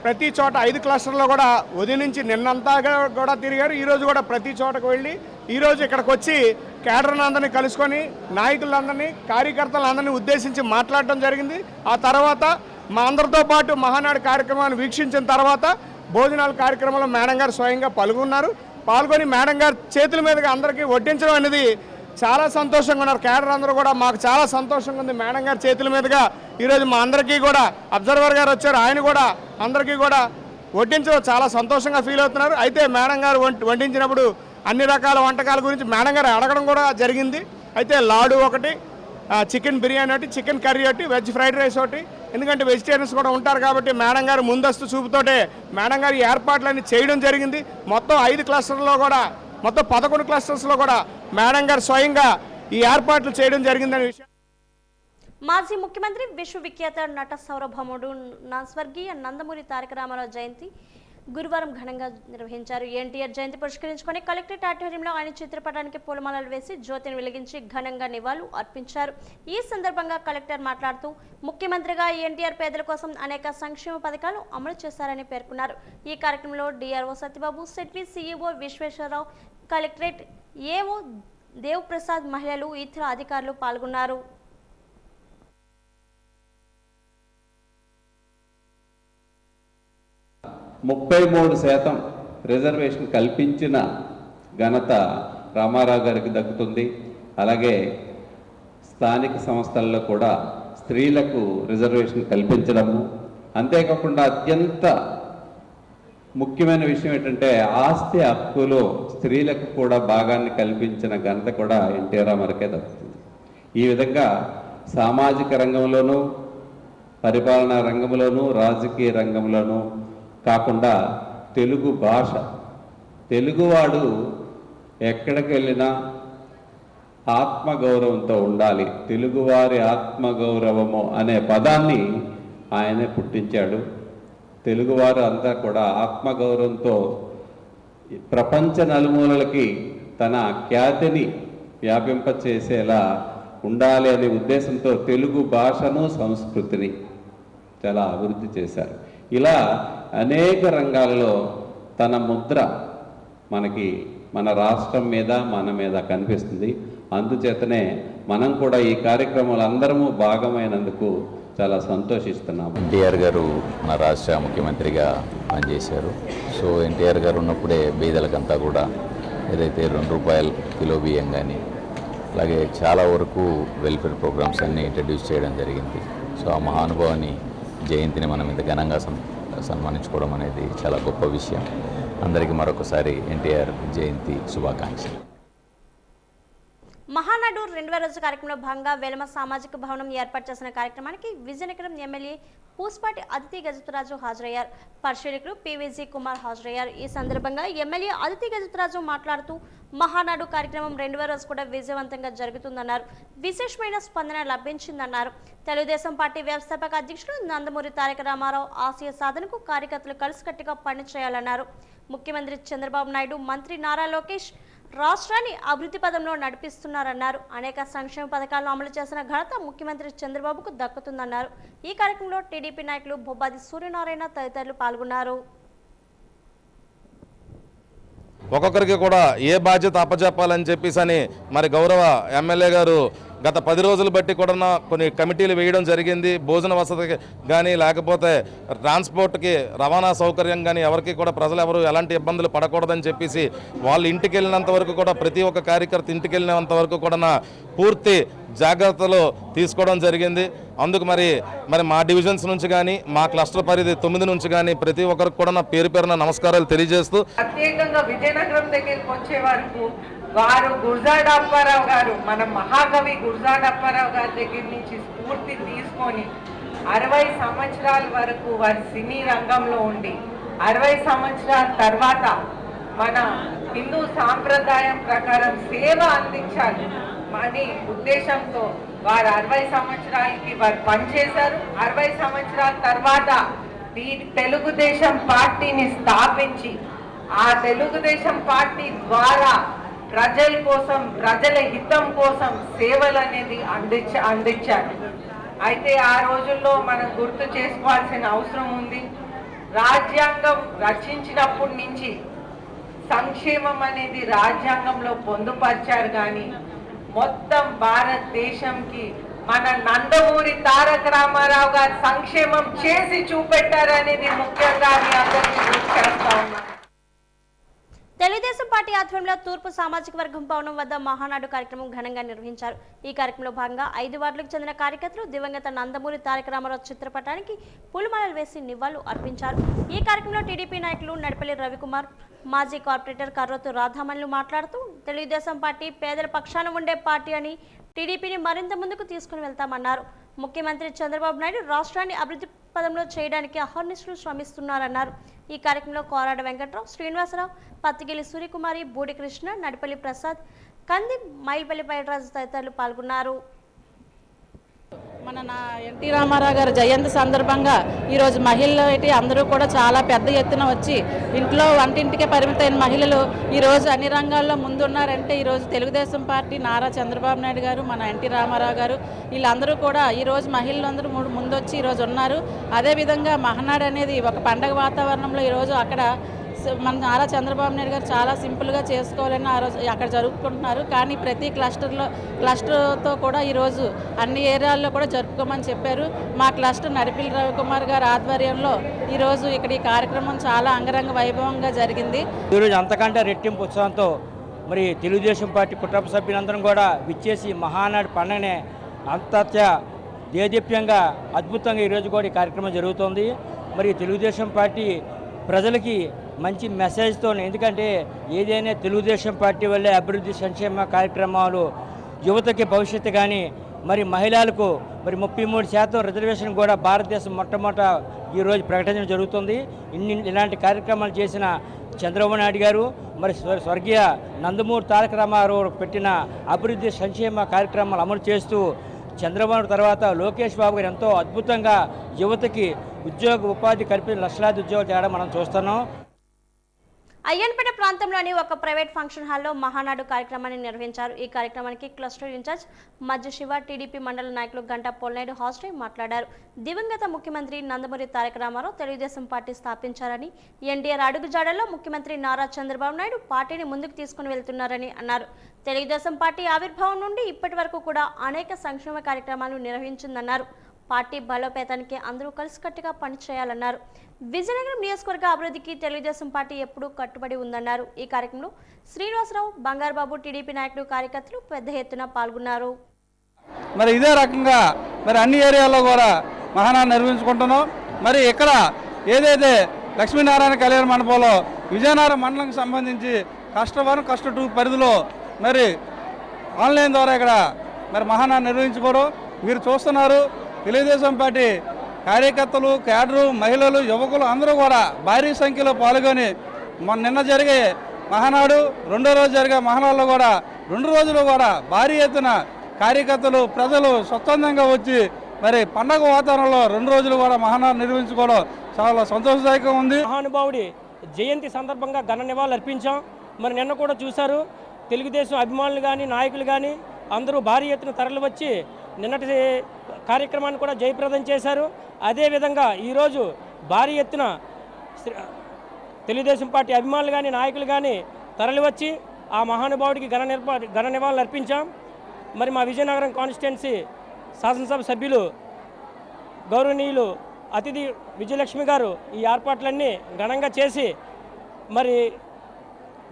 ప్రతి చోట 5 క్లస్టర్లో కూడా ఉదయం నుంచి నిన్నంతా కూడా తిరిగారు. ఈరోజు కూడా ప్రతి చోటకు వెళ్ళి ఈరోజు ఇక్కడికి వచ్చి కేడర్ని అందరినీ కలుసుకొని నాయకులందరినీ, కార్యకర్తలందరినీ ఉద్దేశించి మాట్లాడటం జరిగింది. ఆ తర్వాత మా అందరితో పాటు మహానాడు కార్యక్రమాన్ని వీక్షించిన తర్వాత భోజనాల కార్యక్రమంలో మేడం గారు స్వయంగా పాల్గొని మేడం గారు చేతుల మీదుగా అందరికీ వడ్డించడం అనేది చాలా సంతోషంగా ఉన్నారు. కేడర్ అందరూ కూడా మాకు చాలా సంతోషంగా ఉంది. మేడం గారి చేతుల మీదుగా ఈరోజు మా అందరికీ కూడా అబ్జర్వర్ గారు వచ్చారు, ఆయన కూడా అందరికీ కూడా వడ్డించడం చాలా సంతోషంగా ఫీల్ అవుతున్నారు. అయితే మేడం గారు వడ్డించినప్పుడు అన్ని రకాల వంటకాల గురించి మేడం గారు అడగడం కూడా జరిగింది. అయితే లాడు ఒకటి, చికెన్ బిర్యానీ ఒకటి, చికెన్ కర్రీ ఒకటి, వెజ్ ఫ్రైడ్ రైస్ ఒకటి, ఎందుకంటే వెజిటేరియన్స్ కూడా ఉంటారు కాబట్టి మేడం గారు ముందస్తు చూపుతోటే మేడం గారు ఏర్పాట్లన్నీ చేయడం జరిగింది. మొత్తం 5 క్లస్టర్లో కూడా, మొత్తం 11 క్లస్టర్స్లో కూడా మేడం గారు స్వయంగా ఈ ఏర్పాట్లు చేయడం జరిగిందనే విషయం. మాజీ ముఖ్యమంత్రి విశ్వవిఖ్యాత నట సౌరభముడు స్వర్గీయ నందమూరి తారక రామారావు జయంతి గురువారం ఘనంగా నిర్వహించారు. ఎన్టీఆర్ జయంతి పురస్కరించుకొని కలెక్టరేట్ ఆడిటోరియంలో ఆయన చిత్రపటానికి పూలమాలలు వేసి జ్యోతిని వెలిగించి ఘనంగా నివాళులు అర్పించారు. ఈ సందర్భంగా కలెక్టర్ మాట్లాడుతూ ముఖ్యమంత్రిగా ఎన్టీఆర్ పేదల కోసం అనేక సంక్షేమ పథకాలు అమలు చేశారని పేర్కొన్నారు. ఈ కార్యక్రమంలో డిఆర్ఓ సత్యబాబు, సెట్వి CEO Visweswararao, collectorate AO Dev Prasad, మహిళలు, ఇతర అధికారులు పాల్గొన్నారు. %33 రిజర్వేషన్ కల్పించిన ఘనత రామారావు గారికి దక్కుతుంది. అలాగే స్థానిక సంస్థల్లో కూడా స్త్రీలకు రిజర్వేషన్ కల్పించడము, అంతేకాకుండా అత్యంత ముఖ్యమైన విషయం ఏంటంటే ఆస్తి హక్కులో స్త్రీలకు కూడా భాగాన్ని కల్పించిన ఘనత కూడా ఎన్టీ రామారావుకే దక్కుతుంది. ఈ విధంగా సామాజిక రంగంలోనూ, పరిపాలనా రంగంలోనూ, రాజకీయ రంగంలోనూ కాకుండా తెలుగు భాష, తెలుగువాడు ఎక్కడికి వెళ్ళినా ఆత్మగౌరవంతో ఉండాలి. తెలుగువారి ఆత్మగౌరవము అనే పదాన్ని ఆయనే పుట్టించాడు. తెలుగువారు అంతా కూడా ఆత్మగౌరవంతో ప్రపంచ నలుమూలలకి తన ఖ్యాతిని వ్యాపింపచేసేలా ఉండాలి అనే ఉద్దేశంతో తెలుగు భాషను, సంస్కృతిని చాలా అభివృద్ధి చేశారు. ఇలా అనేక రంగాలలో తన ముద్ర మనకి మన రాష్ట్రం మీద, మన మీద కనిపిస్తుంది. అందుచేతనే మనం కూడా ఈ కార్యక్రమాలు అందరము భాగమైనందుకు చాలా సంతోషిస్తున్నాము. ఎన్టీఆర్ గారు మన రాష్ట్ర ముఖ్యమంత్రిగా పనిచేశారు. సో ఎన్టీఆర్ గారు ఉన్నప్పుడే బీదలకంతా కూడా ఏదైతే ₹2 కిలో బియ్యం కానీ, అలాగే చాలా వరకు వెల్ఫేర్ ప్రోగ్రామ్స్ అన్నీ ఇంట్రడ్యూస్ చేయడం జరిగింది. సో ఆ మహానుభావుని జయంతిని మనం ఇంత ఘనంగా సన్మానించుకోవడం అనేది చాలా గొప్ప విషయం. అందరికీ మరొకసారి ఎన్టీఆర్ జయంతి శుభాకాంక్షలు. మహానాడు 2వ రోజు కార్యక్రమంలో భాగంగా వెలమ సామాజిక భవనం ఏర్పాటు చేసిన కార్యక్రమానికి విజయనగరం ఎమ్మెల్యే పూస్పాటి అదితి గజపతిరాజు హాజరయ్యారు. పరిశీలకులు పివిజి కుమార్ హాజరయ్యారు. ఈ సందర్భంగా ఎమ్మెల్యే అదితి గజపతిరాజు మాట్లాడుతూ మహానాడు కార్యక్రమం 2వ రోజు కూడా విజయవంతంగా జరుగుతుందన్నారు. విశేషమైన స్పందన లభించిందన్నారు. తెలుగుదేశం పార్టీ వ్యవస్థాపక అధ్యక్షుడు నందమూరి తారక రామారావు ఆశయ సాధనకు కార్యకర్తలు కలిసికట్టుగా పనిచేయాలన్నారు. ముఖ్యమంత్రి చంద్రబాబు నాయుడు, మంత్రి నారా లోకేష్ రాష్ట్రాన్ని అభివృద్ధి పదంలో నడిపిస్తున్నారన్నారు. అనేక సంక్షేమ పథకాలను అమలు చేసిన ఘనత ముఖ్యమంత్రి చంద్రబాబుకు దక్కుతుందన్నారు. ఈ కార్యక్రమంలో టీడీపీ నాయకులు బొబ్బాది సూర్యనారాయణ తదితరులు పాల్గొన్నారు. ఒక్కొక్కరికి కూడా ఏ బాధ్యత అప్పచెప్పాలని చెప్పేసి మరి గౌరవ ఎమ్మెల్యే గారు గత 10 రోజులు బట్టి కూడా కొన్ని కమిటీలు వేయడం జరిగింది. భోజన వసతికి కానీ లేకపోతే ట్రాన్స్పోర్ట్కి రవాణా సౌకర్యం కానీ ఎవరికి కూడా ప్రజలు ఎవరు ఎలాంటి ఇబ్బందులు పడకూడదని చెప్పేసి వాళ్ళు ఇంటికి వెళ్ళినంత వరకు కూడా ప్రతి ఒక్క కార్యకర్త ఇంటికి వెళ్ళినంత వరకు కూడా పూర్తి జాగ్రత్తలు తీసుకోవడం జరిగింది. అందుకు మరి మా డివిజన్స్ నుంచి కానీ మా క్లస్టర్ పరిధి 9 నుంచి కానీ ప్రతి ఒక్కరికి కూడా పేరు పేరున నమస్కారాలు తెలియజేస్తూ ప్రత్యేకంగా విజయనగరం దగ్గరికి వచ్చే వరకు వారు గురజాడ అప్పారావు గారు, మన మహాకవి గురజాడ అప్పారావు గారి దగ్గర నుంచి స్ఫూర్తి తీసుకొని 60 సంవత్సరాల వరకు వారి సినీ రంగంలో ఉండి 60 సంవత్సరాల తర్వాత మన హిందూ సాంప్రదాయం ప్రకారం సేవ అందించాలి అని ఉద్దేశంతో వారు 60 సంవత్సరాలకి వారు పనిచేశారు. 60 సంవత్సరాల తర్వాత తెలుగుదేశం పార్టీని స్థాపించి ఆ తెలుగుదేశం పార్టీ ద్వారా ప్రజల కోసం, ప్రజల హితం కోసం సేవలు అనేది అందించారు. అయితే ఆ రోజుల్లో మనం గుర్తు చేసుకోవాల్సిన అవసరం ఉంది. రాజ్యాంగం రచించినప్పటి నుంచి సంక్షేమం అనేది రాజ్యాంగంలో పొందుపరిచారు. కానీ మొత్తం భారతదేశంకి మన నందమూరి తారక రామారావు గారు సంక్షేమం చేసి చూపెట్టారనేది ముఖ్యంగా మీ అందరికీ గుర్తు చేస్తా ఉన్నాను. తెలుగుదేశం పార్టీ ఆధ్వర్యంలో తూర్పు సామాజిక వర్గం భవనం వద్ద మహానాడు కార్యక్రమం ఘనంగా నిర్వహించారు. ఈ కార్యక్రమంలో భాగంగా 5 వార్డులకు చెందిన కార్యకర్తలు దివంగత నందమూరి తారక రామారావు చిత్రపటానికి పూలమాలలు వేసి నివాళులు అర్పించారు. ఈ కార్యక్రమంలో టీడీపీ నాయకులు నడిపల్లి రవికుమార్, మాజీ కార్పొరేటర్ కర్రోతు రాధామణులు మాట్లాడుతూ తెలుగుదేశం పార్టీ పేదల పక్షాన ఉండే పార్టీ అని టీడీపీని మరింత ముందుకు తీసుకుని వెళ్తామన్నారు. ముఖ్యమంత్రి చంద్రబాబు నాయుడు రాష్ట్రాన్ని అభివృద్ధి పదంలో చేయడానికి అహర్నిశలు శ్రమిస్తున్నారన్నారు. ఈ కార్యక్రమంలో కోరాడ వెంకట్రావు, శ్రీనివాసరావు, పత్తిగిలి సూర్యకుమారి, బూడి కృష్ణ, నడిపల్లి ప్రసాద్, కంది మైల్పల్లి పైరాజు తదితరులు పాల్గొన్నారు. మన ఎన్టీ రామారావు గారి జయంతి సందర్భంగా ఈరోజు మహిళలు అందరూ కూడా చాలా పెద్ద ఎత్తున వచ్చి ఇంట్లో వంటింటికే పరిమితమైన మహిళలు ఈరోజు అన్ని రంగాల్లో ముందున్నారంటే ఈరోజు తెలుగుదేశం పార్టీ నారా చంద్రబాబు నాయుడు గారు, మన ఎన్టీ రామారావు గారు వీళ్ళందరూ కూడా ఈరోజు మహిళలందరూ ముందొచ్చి ఈరోజు ఉన్నారు. అదేవిధంగా మహానాడు అనేది ఒక పండగ వాతావరణంలో ఈరోజు అక్కడ మన నారా చంద్రబాబు నాయుడు గారు చాలా సింపుల్గా చేసుకోవాలని ఆ రోజు అక్కడ జరుపుకుంటున్నారు. కానీ ప్రతి క్లస్టర్తో కూడా ఈరోజు అన్ని ఏరియాల్లో కూడా జరుపుకోమని చెప్పారు. మా క్లస్టర్ నడిపిల్లి రవికుమార్ గారి ఆధ్వర్యంలో ఈరోజు ఇక్కడ ఈ కార్యక్రమం చాలా అంగరంగ వైభవంగా జరిగింది. ఈరోజు అంతకంటే రెట్టింపు ఉత్సాహంతో మరి తెలుగుదేశం పార్టీ కుటుంబ సభ్యులందరం కూడా విచ్చేసి మహానాడు పండుగనే అంతత్య దేదీప్యంగా అద్భుతంగా ఈరోజు కూడా ఈ కార్యక్రమం జరుగుతోంది. మరి తెలుగుదేశం పార్టీ ప్రజలకి మంచి మెసేజ్తో, ఎందుకంటే ఏదైనా తెలుగుదేశం పార్టీ వల్లే అభివృద్ధి సంక్షేమ కార్యక్రమాలు, యువతకి భవిష్యత్తు కానీ మరి మహిళలకు మరి 33% రిజర్వేషన్ కూడా భారతదేశం మొట్టమొదట ఈరోజు ప్రకటించడం జరుగుతుంది. ఇలాంటి కార్యక్రమాలు చేసిన చంద్రబాబు నాయుడు గారు మరి స్వర్గీయ నందమూరి తారక రామారావు పెట్టిన అభివృద్ధి సంక్షేమ కార్యక్రమాలు అమలు చేస్తూ చంద్రబాబు తర్వాత లోకేష్ బాబు గారు ఎంతో అద్భుతంగా యువతకి ఉపాధి కల్పించి లక్షలాది ఉద్యోగాలు చేయడం మనం చూస్తున్నాం. అయ్యన్పేట ప్రాంతంలోని ఒక ప్రైవేట్ ఫంక్షన్ హాల్లో మహానాడు కార్యక్రమాన్ని నిర్వహించారు. ఈ కార్యక్రమానికి క్లస్టర్ ఇన్ఛార్జ్ మధ్య శివ, టీడీపీ మండల నాయకులు గంటా పోల్నాయుడు హాజరై మాట్లాడారు. దివంగత ముఖ్యమంత్రి నందమూరి తారక రామారావు తెలుగుదేశం పార్టీ స్థాపించారని, ఎన్టీఆర్ అడుగుజాడల్లో ముఖ్యమంత్రి నారా చంద్రబాబు నాయుడు పార్టీని ముందుకు తీసుకుని వెళ్తున్నారని అన్నారు. తెలుగుదేశం పార్టీ ఆవిర్భావం నుండి ఇప్పటి వరకు కూడా అనేక సంక్షేమ కార్యక్రమాలు నిర్వహించిందన్నారు. పార్టీ బలోపేతానికి అందరూ కలిసికట్టుగా పనిచేయాలన్నారు. విజయనగరం నియోజకవర్గ అభివృద్ధికి తెలుగుదేశం పార్టీ ఎప్పుడూ కట్టుబడి ఉందన్నారు. ఈ కార్యక్రమంలో శ్రీనివాసరావు, బంగారుబాబు, టీడీపీ నాయకులు, కార్యకర్తలు పెద్ద ఎత్తున పాల్గొన్నారు. మరి ఇదే రకంగా మరి అన్ని ఏరియాల్లో కూడా మహానాడు నిర్వహించుకుంటున్నాం. మరి ఇక్కడ ఏదైతే లక్ష్మీనారాయణ కళ్యాణ మండపంలో విజయనగరం మండలంకి సంబంధించి కష్ట 1, కష్ట 2 పరిధిలో మరి ఆన్లైన్ ద్వారా ఇక్కడ మరి మహానాడు నిర్వహించుకోవడం మీరు చూస్తున్నారు. తెలుగుదేశం పార్టీ కార్యకర్తలు, క్యాడరు, మహిళలు, యువకులు అందరూ కూడా భారీ సంఖ్యలో పాల్గొని నిన్న జరిగే మహానాడు, రెండో రోజు జరిగే మహానాడులో కూడా 2 రోజులు కూడా భారీ ఎత్తున కార్యకర్తలు, ప్రజలు స్వచ్ఛందంగా వచ్చి మరి పండగ వాతావరణంలో 2 రోజులు కూడా మహానాడు నిర్వహించుకోవడం చాలా సంతోషదాయకంగా ఉంది. మహానుభావుడి జయంతి సందర్భంగా ఘన నివాళులు అర్పించాం. మరి నిన్న కూడా చూశారు, తెలుగుదేశం అభిమానులు కానీ నాయకులు కానీ అందరూ భారీ ఎత్తున తరలి వచ్చి నిన్నటి కార్యక్రమాన్ని కూడా జయప్రదం చేశారు. అదేవిధంగా ఈరోజు భారీ ఎత్తున తెలుగుదేశం పార్టీ అభిమానులు కానీ నాయకులు కానీ తరలివచ్చి ఆ మహానుభావుడికి ఘన నివాళులు అర్పించాం. మరి మా విజయనగరం కాన్స్టిట్యున్సీ శాసనసభ సభ్యులు గౌరవనీయులు అతిథి విజయలక్ష్మి గారు ఈ ఏర్పాట్లన్నీ ఘనంగా చేసి మరి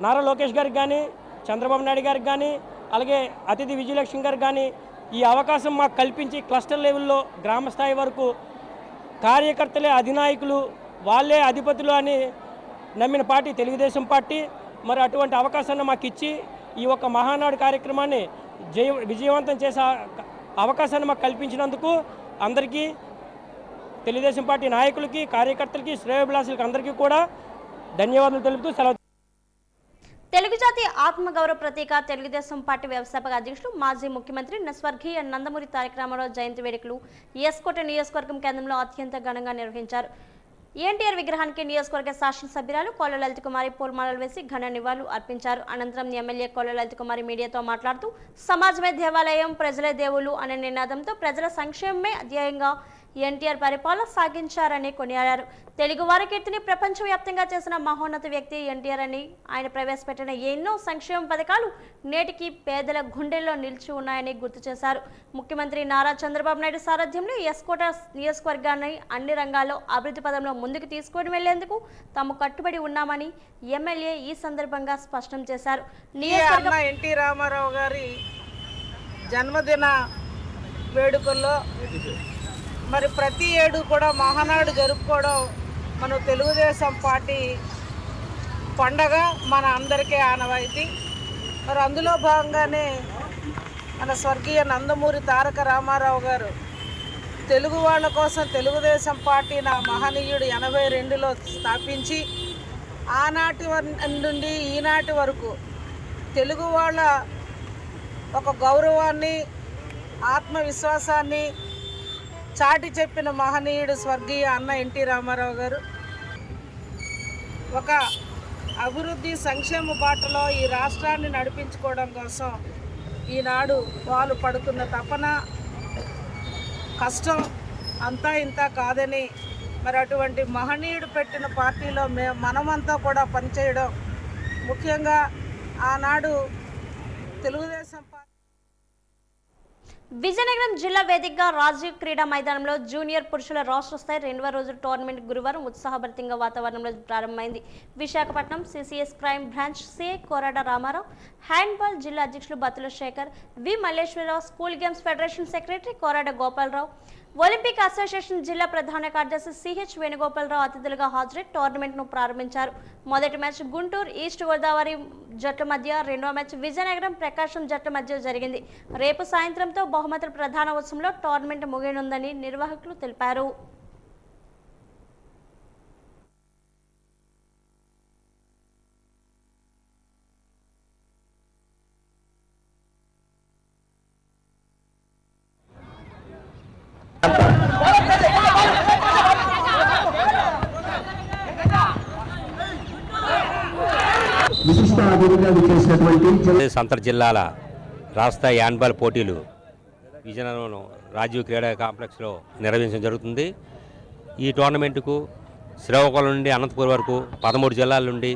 నారా లోకేష్ గారికి కానీ, చంద్రబాబు నాయుడు గారికి కానీ, అలాగే అతిథి విజయలక్ష్మి గారికి కానీ ఈ అవకాశం మాకు కల్పించి క్లస్టర్ లెవెల్లో గ్రామ స్థాయి వరకు కార్యకర్తలే అధినాయకులు, వాళ్ళే అధిపతులు అని నమ్మిన పార్టీ తెలుగుదేశం పార్టీ. మరి అటువంటి అవకాశాన్ని మాకు ఇచ్చి ఈ ఒక్క మహానాడు కార్యక్రమాన్ని విజయవంతం చేసే అవకాశాన్ని మాకు కల్పించినందుకు అందరికీ, తెలుగుదేశం పార్టీ నాయకులకి, కార్యకర్తలకి, శ్రేయోభిలాషులకి అందరికీ కూడా ధన్యవాదాలు తెలుపుతూ సెలవు. తెలుగు జాతి ఆత్మగౌరవ ప్రతీక తెలుగుదేశం పార్టీ వ్యవస్థాపక అధ్యక్షులు మాజీ ముఖ్యమంత్రి స్వర్గీయ నందమూరి తారక రామారావు జయంతి వేడుకలు ఎస్కోట నియోజకవర్గం కేంద్రంలో అత్యంత ఘనంగా నిర్వహించారు. ఎన్టీఆర్ విగ్రహానికి నియోజకవర్గ శాసనసభ్యురాలు కోళ్ల లలిత కుమారి పూలమాలలు వేసి ఘన నివాళులు అర్పించారు. అనంతరం ఎమ్మెల్యే కోళ్ల లలిత కుమారి మీడియాతో మాట్లాడుతూ సమాజమే దేవాలయం, ప్రజలే దేవులు అనే నినాదంతో ప్రజల సంక్షేమమే ధ్యేయంగా ఎన్టీఆర్ పరిపాలన సాగించారని కొనియాడారు. తెలుగు వారి కీర్తిని ప్రపంచవ్యాప్తంగా చేసిన మహోన్నత వ్యక్తి ఎన్టీఆర్ అని, ఆయన ప్రవేశపెట్టిన ఎన్నో సంక్షేమ పథకాలు నేటికి పేదల గుండెల్లో నిలిచి ఉన్నాయని గుర్తు చేశారు. ముఖ్యమంత్రి నారా చంద్రబాబు నాయుడు సారథ్యంలో ఎస్కోట నియోజకవర్గాన్ని అన్ని రంగాల్లో అభివృద్ధి పదంలో ముందుకు తీసుకొని వెళ్లేందుకు తాము కట్టుబడి ఉన్నామని ఎమ్మెల్యే ఈ సందర్భంగా స్పష్టం చేశారు. ఎన్టీ రామారావు గారి జన్మదిన వేడుకల్లో మరి ప్రతి ఏడు కూడా మహానాడు జరుపుకోవడం మన తెలుగుదేశం పార్టీ పండగ, మన అందరికీ ఆనవాయితీ. మరి అందులో భాగంగానే మన స్వర్గీయ నందమూరి తారక రామారావు గారు తెలుగు వాళ్ళ కోసం తెలుగుదేశం పార్టీ నా మహనీయుడు 82లో స్థాపించి ఆనాటి నుండి ఈనాటి వరకు తెలుగు వాళ్ళ ఒక గౌరవాన్ని, ఆత్మవిశ్వాసాన్ని చాటి చెప్పిన మహనీయుడు స్వర్గీయ అన్న ఎన్టీ రామారావు గారు. ఒక అభివృద్ధి సంక్షేమ బాటలో ఈ రాష్ట్రాన్ని నడిపించుకోవడం కోసం ఈనాడు వాళ్ళు పడుతున్న తపన, కష్టం అంతా ఇంత కాదని మరి అటువంటి మహనీయుడు పెట్టిన పార్టీలో మనమంతా కూడా పనిచేయడం, ముఖ్యంగా ఆనాడు తెలుగుదేశం విజయనగరం జిల్లా వేదికగా రాజీవ్ క్రీడా మైదానంలో జూనియర్ పురుషుల రాష్ట్ర స్థాయి 2వ రోజు టోర్నమెంట్ గురువారం ఉత్సాహభరితంగా వాతావరణంలో ప్రారంభమైంది. Visakhapatnam CCS crime branch CI Korada Ramarao, handball జిల్లా అధ్యక్షులు Batula Sekhar, V Malleswararao, school games federation secretary Korada Gopalarao, Olympic association జిల్లా ప్రధాన కార్యదర్శి సిహెచ్ వేణుగోపాలరావు అతిథులుగా హాజరై టోర్నమెంట్ను ప్రారంభించారు. మొదటి మ్యాచ్ గుంటూరు ఈస్ట్ గోదావరి జట్ల మధ్య, రెండవ మ్యాచ్ విజయనగరం ప్రకాశం జట్ల మధ్య జరిగింది. రేపు సాయంత్రంతో బహుమతుల ప్రధాన ఉత్సవంలో టోర్నమెంట్ ముగియనుందని నిర్వాహకులు తెలిపారు. అంతర్ జిల్లాల రాష్ట్ర హ్యాండ్బాల్ పోటీలు విజయనగరం రాజీవ్ క్రీడా కాంప్లెక్స్లో నిర్వహించడం జరుగుతుంది. ఈ టోర్నమెంటుకు శ్రీకాకుళం నుండి అనంతపురం వరకు 13 జిల్లాల నుండి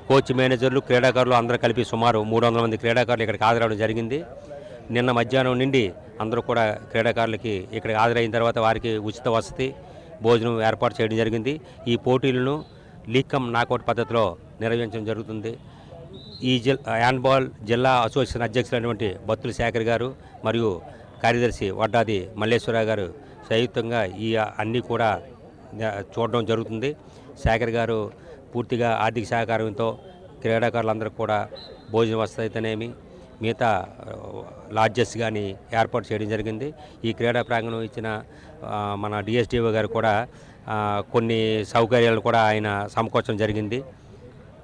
కోచ్, మేనేజర్లు, క్రీడాకారులు అందరూ కలిపి సుమారు 300 మంది క్రీడాకారులు ఇక్కడికి హాజరవడం జరిగింది. నిన్న మధ్యాహ్నం నుండి అందరూ కూడా క్రీడాకారులకి ఇక్కడికి హాజరైన తర్వాత వారికి ఉచిత వసతి, భోజనం ఏర్పాటు చేయడం జరిగింది. ఈ పోటీలను లీగ్ కమ్ నాకౌట్ పద్ధతిలో నిర్వహించడం జరుగుతుంది. ఈ హ్యాండ్బాల్ జిల్లా అసోసియేషన్ అధ్యక్షులైనటువంటి బత్తుల శేఖర్ గారు మరియు కార్యదర్శి వడ్డాది మల్లేశ్వరరావు గారు సంయుక్తంగా ఈ అన్నీ కూడా చూడడం జరుగుతుంది. శేఖర్ గారు పూర్తిగా ఆర్థిక సహకారంతో క్రీడాకారులందరూ కూడా భోజన వసతి అయితేనేమి, మిగతా లాడ్జెస్ కానీ ఏర్పాటు చేయడం జరిగింది. ఈ క్రీడా ప్రాంగణం ఇచ్చిన మన డిఎస్డిఓ గారు కూడా కొన్ని సౌకర్యాలు కూడా ఆయన సమకూర్చడం జరిగింది.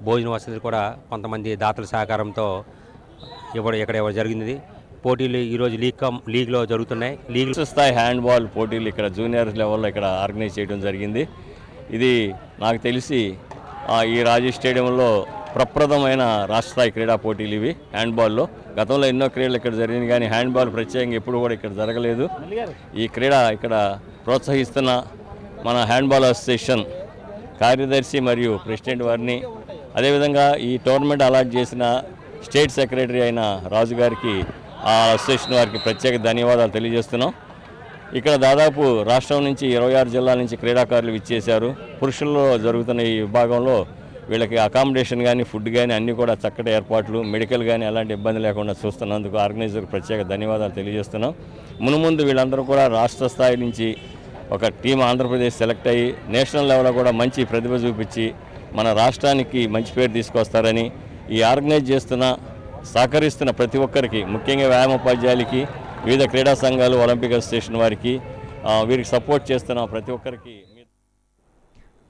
భోజన వసతులు కూడా కొంతమంది దాతల సహకారంతో ఇక్కడ ఇవ్వడం జరిగింది. పోటీలు ఈరోజు లీగ్లో జరుగుతున్నాయి. లీగ్ స్థాయి హ్యాండ్బాల్ పోటీలు ఇక్కడ జూనియర్ లెవెల్లో ఇక్కడ ఆర్గనైజ్ చేయడం జరిగింది. ఇది నాకు తెలిసి ఈ రాజీ స్టేడియంలో ప్రప్రథమైన రాష్ట్ర స్థాయి క్రీడా పోటీలు ఇవి హ్యాండ్బాల్లో. గతంలో ఎన్నో క్రీడలు ఇక్కడ జరిగింది కానీ హ్యాండ్బాల్ ప్రత్యేకంగా ఎప్పుడు కూడా ఇక్కడ జరగలేదు. ఈ క్రీడ ఇక్కడ ప్రోత్సహిస్తున్న మన హ్యాండ్బాల్ అసోసియేషన్ కార్యదర్శి మరియు ప్రెసిడెంట్ వారిని, అదేవిధంగా ఈ టోర్నమెంట్ అలాట్ చేసిన స్టేట్ సెక్రటరీ అయిన రాజు గారికి, ఆ అసోసియేషన్ వారికి ప్రత్యేక ధన్యవాదాలు తెలియజేస్తున్నాం. ఇక్కడ దాదాపు రాష్ట్రం నుంచి 26 జిల్లాల నుంచి క్రీడాకారులు ఇచ్చేశారు. పురుషుల్లో జరుగుతున్న ఈ విభాగంలో వీళ్ళకి అకామిడేషన్ కానీ ఫుడ్ కానీ అన్నీ కూడా చక్కటి ఏర్పాట్లు, మెడికల్ కానీ ఎలాంటి ఇబ్బంది లేకుండా చూస్తున్నందుకు ఆర్గనైజర్కి ప్రత్యేక ధన్యవాదాలు తెలియజేస్తున్నాం. మునుముందు వీళ్ళందరూ కూడా రాష్ట్ర స్థాయి నుంచి ఒక టీం ఆంధ్రప్రదేశ్ సెలెక్ట్ అయ్యి నేషనల్ లెవెల్లో కూడా మంచి ప్రతిభ చూపించి మన రాష్ట్రానికి మంచి పేరు తీసుకొస్తారని ఈ ఆర్గనైజ్ చేస్తున్న సహకరిస్తున్న ప్రతి ఒక్కరికి, ముఖ్యంగా వ్యాయామోపాధ్యాయులకి, వివిధ క్రీడా సంఘాలు, ఒలింపిక్ అసోసియేషన్ వారికి, వీరికి సపోర్ట్ చేస్తున్న ప్రతి ఒక్కరికి.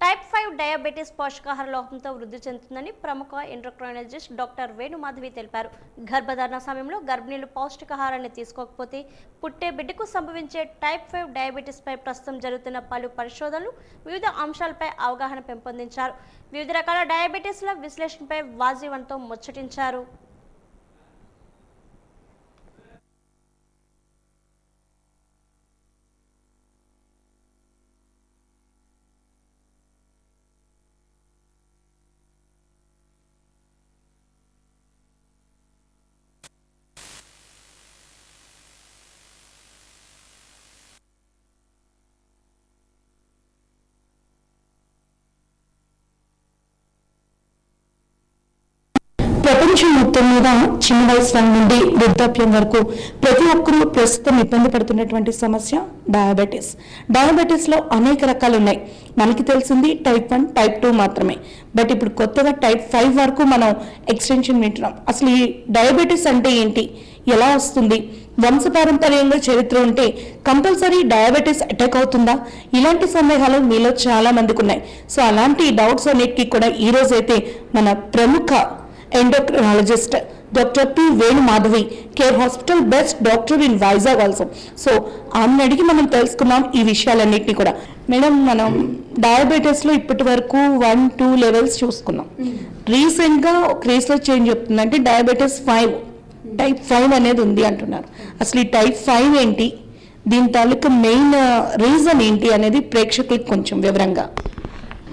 టైప్ 5 డయాబెటీస్ పోషకాహార లోపంతో వృద్ధి చెందుతుందని ప్రముఖ ఎండోక్రైనాలజిస్ట్ డాక్టర్ వేణుమాధవి తెలిపారు. గర్భధారణ సమయంలో గర్భిణీలు పౌష్టికాహారాన్ని తీసుకోకపోతే పుట్టే బిడ్డకు సంభవించే టైప్ 5 డయాబెటీస్పై ప్రస్తుతం జరుగుతున్న పలు పరిశోధనలు వివిధ అంశాలపై అవగాహన పెంపొందించారు. వివిధ రకాల డయాబెటీస్ల విశ్లేషణపై వాజీవన్తో ముచ్చటించారు. ప్రపంచం మొత్తం మీద చిన్న వయసు నుండి వృద్ధాప్యం వరకు ప్రతి ఒక్కరూ ప్రస్తుతం ఇబ్బంది పడుతున్నటువంటి సమస్య డయాబెటీస్. డయాబెటీస్లో అనేక రకాలు ఉన్నాయి. మనకి తెలిసింది టైప్ 1, టైప్ 2 మాత్రమే. బట్ ఇప్పుడు కొత్తగా టైప్ 5 వరకు మనం ఎక్స్టెన్షన్ వింటున్నాం. అసలు ఈ డయాబెటీస్ అంటే ఏంటి, ఎలా వస్తుంది, వంశపారంపర్యంగా చరిత్ర ఉంటే కంపల్సరీ డయాబెటీస్ అటాక్ అవుతుందా, ఇలాంటి సందేహాలు మీలో చాలా మందికి ఉన్నాయి. సో అలాంటి డౌట్స్ అన్నిటికీ కూడా ఈ రోజైతే మన ప్రముఖ endocrinologist doctor P Venumadhavi, care hospital best doctor in Vizag also. So ఆమెను అడిగి మనం తెలుసుకున్నాం ఈ విషయాలన్నింటినీ కూడా. మేడం, మనం డయాబెటీస్లో ఇప్పటి వరకు 1, 2 లెవెల్స్ చూసుకున్నాం. రీసెంట్గా ఒక రీసెర్చ్ ఏం చెప్తుంది అంటే డయాబెటీస్ 5 టైప్ 5 అనేది ఉంది అంటున్నారు. అసలు ఈ టైప్ 5 ఏంటి, దీని తాలూకా మెయిన్ రీజన్ ఏంటి అనేది ప్రేక్షకులకు కొంచెం వివరంగా.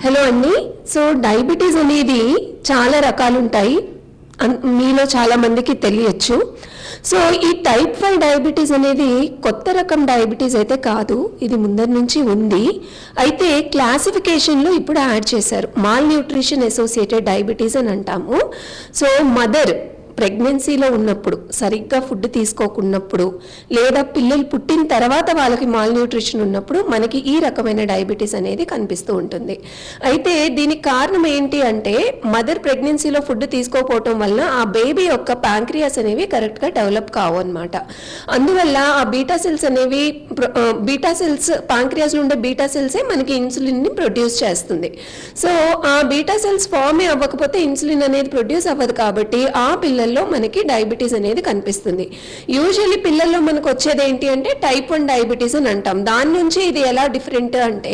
హలో అండి. సో డయాబెటీస్ అనేది చాలా రకాలు ఉంటాయి, మీలో చాలా మందికి తెలియచ్చు. సో ఈ టైప్ 5 డయాబెటీస్ అనేది కొత్త రకం డయాబెటీస్ అయితే కాదు, ఇది ముందరి నుంచి ఉంది. అయితే క్లాసిఫికేషన్లో ఇప్పుడు యాడ్ చేశారు, మాల్ న్యూట్రిషన్ అసోసియేటెడ్ డయాబెటీస్ అని అంటాము. సో మదర్ ప్రెగ్నెన్సీలో ఉన్నప్పుడు సరిగ్గా ఫుడ్ తీసుకోకున్నప్పుడు, లేదా పిల్లలు పుట్టిన తర్వాత వాళ్ళకి మాల్ న్యూట్రిషన్ ఉన్నప్పుడు మనకి ఈ రకమైన డయాబెటీస్ అనేది కనిపిస్తూ ఉంటుంది. అయితే దీనికి కారణం ఏంటి అంటే మదర్ ప్రెగ్నెన్సీలో ఫుడ్ తీసుకోకపోవటం వల్ల ఆ బేబీ యొక్క ప్యాంక్రియాస్ అనేవి కరెక్ట్గా డెవలప్ కావు అనమాట. అందువల్ల ఆ బీటా సెల్స్ అనేవి, బీటా సెల్స్ ప్యాంక్రియాస్లో ఉండే బీటా సెల్సే మనకి ఇన్సులిన్ని ప్రొడ్యూస్ చేస్తుంది. సో ఆ బీటా సెల్స్ ఫామే అవ్వకపోతే ఇన్సులిన్ అనేది ప్రొడ్యూస్ అవ్వదు. కాబట్టి ఆ పిల్లల్లో మనకి డయాబెటీస్ అనేది కనిపిస్తుంది. యూజువల్లీ పిల్లల్లో మనకు వచ్చేది ఏంటి అంటే టైప్ 1 డయాబెటీస్ అని అంటాం. దాని నుంచి ఇది ఎలా డిఫరెంట్ అంటే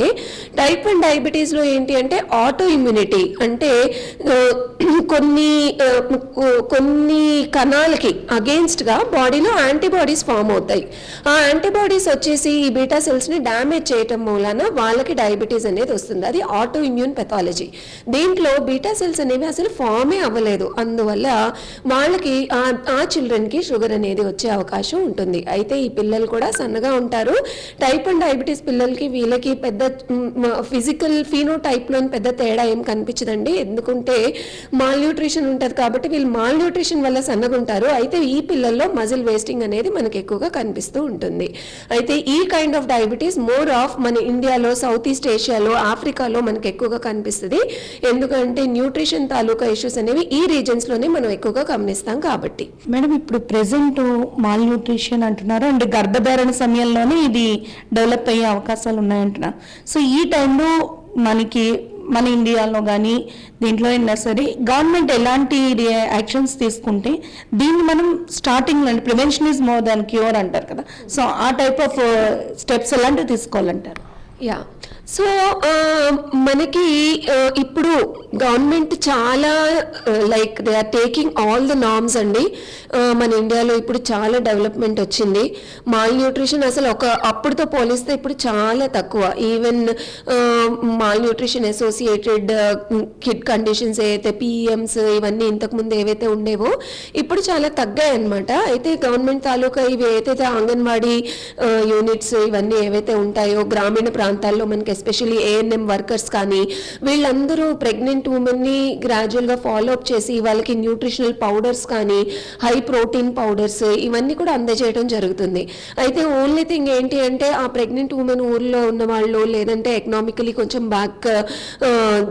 టైప్ 1 డయాబెటీస్లో ఏంటి అంటే ఆటో ఇమ్యూనిటీ, అంటే కొన్ని కణాలకి అగేన్స్ట్గా బాడీలో యాంటీబాడీస్ ఫామ్ అవుతాయి. ఆ యాంటీబాడీస్ వచ్చేసి ఈ బీటా సెల్స్ని డ్యామేజ్ చేయటం మూలాన వాళ్ళకి డయాబెటీస్ అనేది వస్తుంది. అది ఆటో ఇమ్యూన్ పెథాలజీ. దీంట్లో బీటా సెల్స్ అనేవి అసలు ఫామే అవ్వలేదు. అందువల్ల వాళ్ళకి ఆ చిల్డ్రన్కి షుగర్ అనేది వచ్చే అవకాశం ఉంటుంది. అయితే ఈ పిల్లలు కూడా సన్నగా ఉంటారు. టైప్ 1 డయాబెటీస్ పిల్లలకి వీళ్ళకి పెద్ద ఫిజికల్ ఫీనోటైప్లోని పెద్ద తేడా ఏం కనిపించదండి. ఎందుకంటే మాల్ న్యూట్రిషన్ ఉంటుంది కాబట్టి వీళ్ళు మాల్ న్యూట్రిషన్ వల్ల సన్నగా ఉంటారు. అయితే ఈ పిల్లల్లో మజిల్ వేస్టింగ్ అనేది మనకి ఎక్కువగా కనిపిస్తూ ఉంటుంది. అయితే ఈ kind of diabetes more of మన ఇండియాలో, సౌత్ ఈస్ట్ ఏషియాలో, ఆఫ్రికాలో మనకి ఎక్కువగా కనిపిస్తుంది. ఎందుకంటే న్యూట్రిషన్ తాలూకా ఇష్యూస్ అనేవి ఈ రీజన్స్లోనే మనం ఎక్కువగా గమనిస్తాం. ఇస్తాం కాబట్టి. మేడం, ఇప్పుడు ప్రెసెంట్ మాల్ న్యూట్రిషన్ అంటున్నారు అండ్ గర్భధారణ సమయంలోనే ఇది డెవలప్ అయ్యే అవకాశాలు ఉన్నాయంటున్నారు. సో ఈ టైంలో మన ఇండియాలో కానీ దీంట్లో అయినా సరే గవర్నమెంట్ ఎలాంటి యాక్షన్స్ తీసుకుంటే దీన్ని మనం starting prevention is more than cure అంటారు కదా, సో ఆ టైప్ ఆఫ్ స్టెప్స్ ఎలాంటివి తీసుకోవాలంటారు? యా, సో మనకి ఇప్పుడు గవర్నమెంట్ చాలా like they are taking all the norms అండి. మన ఇండియాలో ఇప్పుడు చాలా డెవలప్మెంట్ వచ్చింది. మాల్ న్యూట్రిషన్ అసలు అప్పుడుతో పోలిస్తే ఇప్పుడు చాలా తక్కువ. Even mall nutrition associated kid conditions ఏవైతే పిఎమ్స్ ఇవన్నీ ఇంతకుముందు ఏవైతే ఉండేవో ఇప్పుడు చాలా తగ్గాయి అనమాట. అయితే గవర్నమెంట్ తాలూకా ఇవి ఏదైతే అంగన్వాడీ యూనిట్స్ ఇవన్నీ ఏవైతే ఉంటాయో గ్రామీణ ప్రాంతాల్లో మనకి ఎస్పెషల్లీ ఏఎన్ఎం వర్కర్స్ కానీ వీళ్ళందరూ ప్రెగ్నెంట్ ఉమెన్ని గ్రాడ్యువల్గా ఫాలో అప్ చేసి వాళ్ళకి న్యూట్రిషనల్ పౌడర్స్ కానీ హై ప్రోటీన్ పౌడర్స్ ఇవన్నీ కూడా అందజేయడం జరుగుతుంది. అయితే ఓన్లీ థింగ్ ఏంటి అంటే ఆ ప్రెగ్నెంట్ ఉమెన్ ఊర్లో ఉన్న వాళ్ళు లేదంటే ఎకనామికలీ కొంచెం బ్యాక్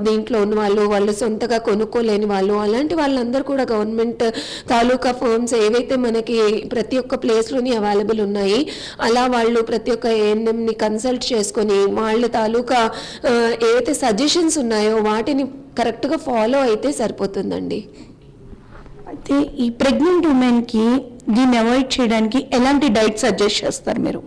దీంట్లో ఉన్న వాళ్ళు సొంతగా కొనుక్కోలేని వాళ్ళు అలాంటి వాళ్ళందరూ కూడా గవర్నమెంట్ తాలూకా ఫర్మ్స్ ఏవైతే మనకి ప్రతి ఒక్క ప్లేస్లోని అవైలబుల్ ఉన్నాయి అలా వాళ్ళు ప్రతి ఒక్క ఏఎన్ఎంని కన్సల్ట్ చేసుకొని వాళ్ళ తాలూకా ఏవైతే సజెషన్స్ ఉన్నాయో వాటిని కరెక్ట్గా ఫాలో అయితే సరిపోతుందండి. అయితే ఈ ప్రెగ్నెంట్ ఉమెన్కి దీన్ని అవాయిడ్ చేయడానికి ఎలాంటి డైట్ సజెస్ట్ చేస్తారు మీరు?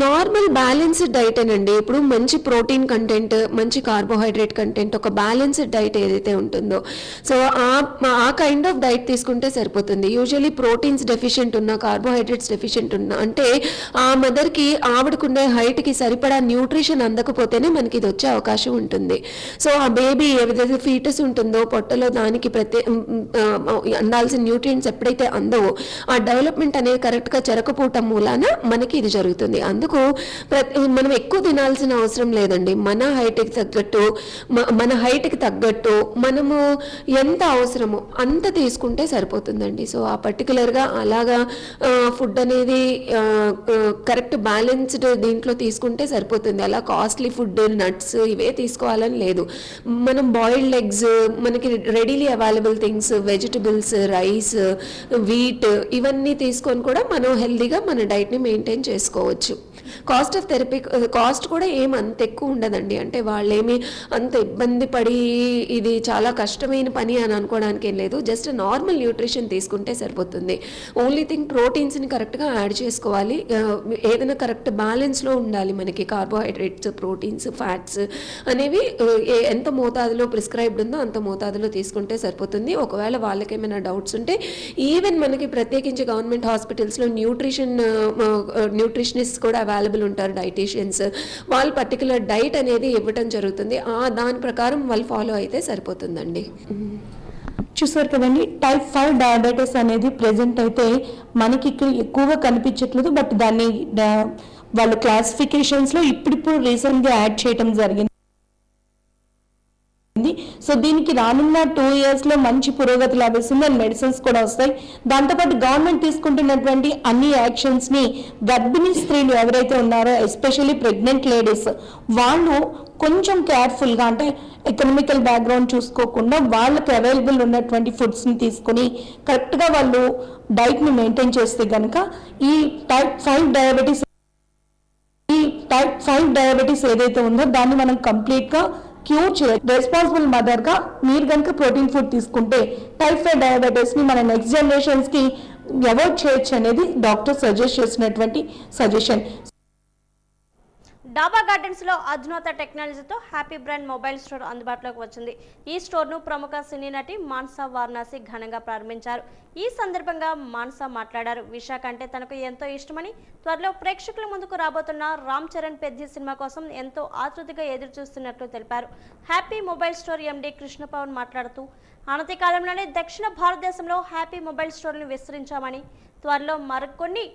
నార్మల్ బ్యాలెన్స్డ్ డైట్ అండి. ఇప్పుడు మంచి ప్రోటీన్ కంటెంట్ మంచి కార్బోహైడ్రేట్ కంటెంట్ ఒక బ్యాలెన్స్డ్ డైట్ ఏదైతే ఉంటుందో సో ఆ కైండ్ ఆఫ్ డైట్ తీసుకుంటే సరిపోతుంది. యూజువలీ ప్రోటీన్స్ డెఫిషియెంట్ ఉన్న కార్బోహైడ్రేట్స్ డెఫిషియెంట్ ఉన్న అంటే ఆ మదర్కి ఆవిడకుండే హైట్కి సరిపడా న్యూట్రిషన్ అందకపోతేనే మనకి ఇది వచ్చే అవకాశం ఉంటుంది. సో ఆ బేబీ ఏదైతే ఫీటస్ ఉంటుందో పొట్టలో దానికి అందాల్సిన న్యూట్రియంట్స్ ఎప్పుడైతే అందవో ఆ డెవలప్మెంట్ అనేది కరెక్ట్గా జరగకపోవటం మూలాన మనకి ఇది జరుగుతుంది. అందుకు మనం ఎక్కువ తినాల్సిన అవసరం లేదండి. మన హైట్కి తగ్గట్టు మనము ఎంత అవసరమో అంత తీసుకుంటే సరిపోతుందండి. సో ఆ పర్టికులర్గా అలాగా ఫుడ్ అనేది కరెక్ట్ బ్యాలెన్స్డ్ దీంట్లో తీసుకుంటే సరిపోతుంది. అలా కాస్ట్లీ ఫుడ్ నట్స్ ఇవే తీసుకోవాలని లేదు. మనం బాయిల్డ్ ఎగ్స్ మనకి readily available things vegetables rice wheat ఇవన్నీ తీసుకొని కూడా మనం హెల్దీగా మన డైట్ని మెయింటైన్ చేసుకోవచ్చు. కాస్ట్ ఆఫ్ థెరపీ కాస్ట్ కూడా ఏం అంత ఎక్కువ ఉండదండి. అంటే వాళ్ళేమి అంత ఇబ్బంది పడి ఇది చాలా కష్టమైన పని అని అనుకోవడానికి ఏం లేదు. జస్ట్ నార్మల్ న్యూట్రిషన్ తీసుకుంటే సరిపోతుంది. ఓన్లీ థింగ్ ప్రోటీన్స్ని కరెక్ట్గా యాడ్ చేసుకోవాలి. ఏదైనా కరెక్ట్ బ్యాలెన్స్లో ఉండాలి. మనకి కార్బోహైడ్రేట్స్ ప్రోటీన్స్ ఫ్యాట్స్ అనేవి ఎంత మోతాదులో ప్రిస్క్రైబ్డ్ ఉందో అంత మోతాదులో తీసుకుంటే సరిపోతుంది. ఒకవేళ వాళ్ళకి ఏమైనా డౌట్స్ ఉంటే ఈవెన్ మనకి ప్రత్యేకించి గవర్నమెంట్ హాస్పిటల్స్లో న్యూట్రిషనిస్ట్ కూడా అవైలబుల్ ఉంటారు, డైటీషియన్స్. వాళ్ళు పర్టికులర్ డైట్ అనేది ఇవ్వటం జరుగుతుంది. దాని ప్రకారం వాళ్ళు ఫాలో అయితే సరిపోతుందండి. చూసారు కదండి, టైప్ 5 డయాబెటీస్ అనేది ప్రెసెంట్ అయితే మనకి ఇక్కడ ఎక్కువగా కనిపించట్లేదు. బట్ దాన్ని వాళ్ళు క్లాసిఫికేషన్స్లో ఇప్పుడు రీసెంట్గా యాడ్ చేయడం జరిగింది. సో దీనికి రానున్న 2 yearsలో మంచి పురోగతి లభిస్తుంది అండ్ మెడిసిన్స్ కూడా వస్తాయి. దాంతోపాటు గవర్నమెంట్ తీసుకుంటున్నటువంటి అన్ని యాక్షన్స్ని గర్భిణీ స్త్రీలు ఎవరైతే ఉన్నారో ఎస్పెషల్లీ ప్రెగ్నెంట్ లేడీస్ వాళ్ళు కొంచెం కేర్ఫుల్గా అంటే ఎకనామికల్ బ్యాక్గ్రౌండ్ చూసుకోకుండా వాళ్ళకి అవైలబుల్ ఉన్నటువంటి ఫుడ్స్ని తీసుకుని కరెక్ట్గా వాళ్ళు డైట్ని మెయింటైన్ చేస్తే కనుక ఈ టైప్ 5 డయాబెటీస్ ఏదైతే ఉందో దాన్ని మనం కంప్లీట్గా క్యూర్ చేయాలి. రెస్పాన్సిబుల్ మదర్గా మీరు కనుక ప్రోటీన్ ఫుడ్ తీసుకుంటే టైప్ 5 డయాబెటీస్ని మన నెక్స్ట్ జనరేషన్స్కి అవాయిడ్ చేయొచ్చు అనేది డాక్టర్ సజెస్ట్ చేసినటువంటి సజెషన్. డాబా గార్డెన్స్లో అధునాత టెక్నాలజీతో హ్యాపీ బ్రాండ్ మొబైల్ స్టోర్ అందుబాటులోకి వచ్చింది. ఈ స్టోర్ను ప్రముఖ సినీ నటి మానసా వారణాసి ఘనంగా ప్రారంభించారు. ఈ సందర్భంగా మానసా మాట్లాడారు. విశాఖ అంటే తనకు ఎంతో ఇష్టమని, త్వరలో ప్రేక్షకుల ముందుకు రాబోతున్న రామ్ చరణ్ పెద్ది సినిమా కోసం ఎంతో ఆతృతగా ఎదురు చూస్తున్నట్లు తెలిపారు. Happy mobile store MD Krishna Pavan మాట్లాడుతూ అనతి కాలంలోనే దక్షిణ భారతదేశంలో హ్యాపీ మొబైల్ స్టోర్ను విస్తరించామని, త్వరలో మరికొన్ని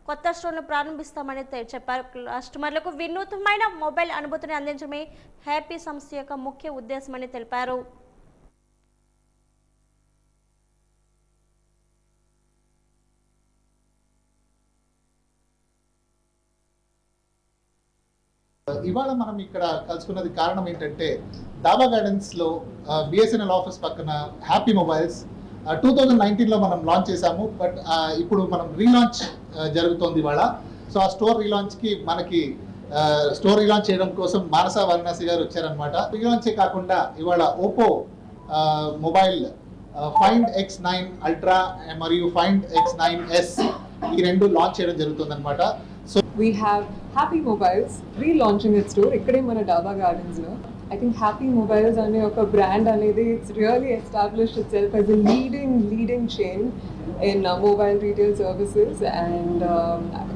కొత్త స్టోర్ను ప్రారంభిస్తామని చెప్పారు. కస్టమర్లకు వినూత్నమైన మొబైల్ అనుభూతిని అందించడమే హ్యాపీ సంస్థ యొక్క ముఖ్య ఉద్దేశమని తెలిపారు. ఇవాళ మనం ఇక్కడ కలుసుకున్నది కారణం ఏంటంటే డాబా గార్డెన్స్లో బిఎస్ఎన్ఎల్ ఆఫీస్ పక్కన హ్యాపీ మొబైల్స్ 2019లో మనం లాంచ్ చేసాము. బట్ ఇప్పుడు మనం రీలాంచ్ జరుగుతోంది ఇవాళ. సో ఆ స్టోర్ రీలాంచ్కి మనకి స్టోర్ రీలాంచ్ చేయడం కోసం మానస వారణాసి గారు వచ్చారనమాట. రీలాంచే కాకుండా ఇవాళ Oppo mobile find X9 ultra మరియు ఫైండ్ X9s ఈ రెండు లాంచ్ చేయడం జరుగుతుందన్నమాట. So we have Happy Mobiles relaunching its store ikkade mana Daba Gardens lo. I think Happy Mobiles ane oka brand anedi it's really established itself as a leading chain in mobile retail services, and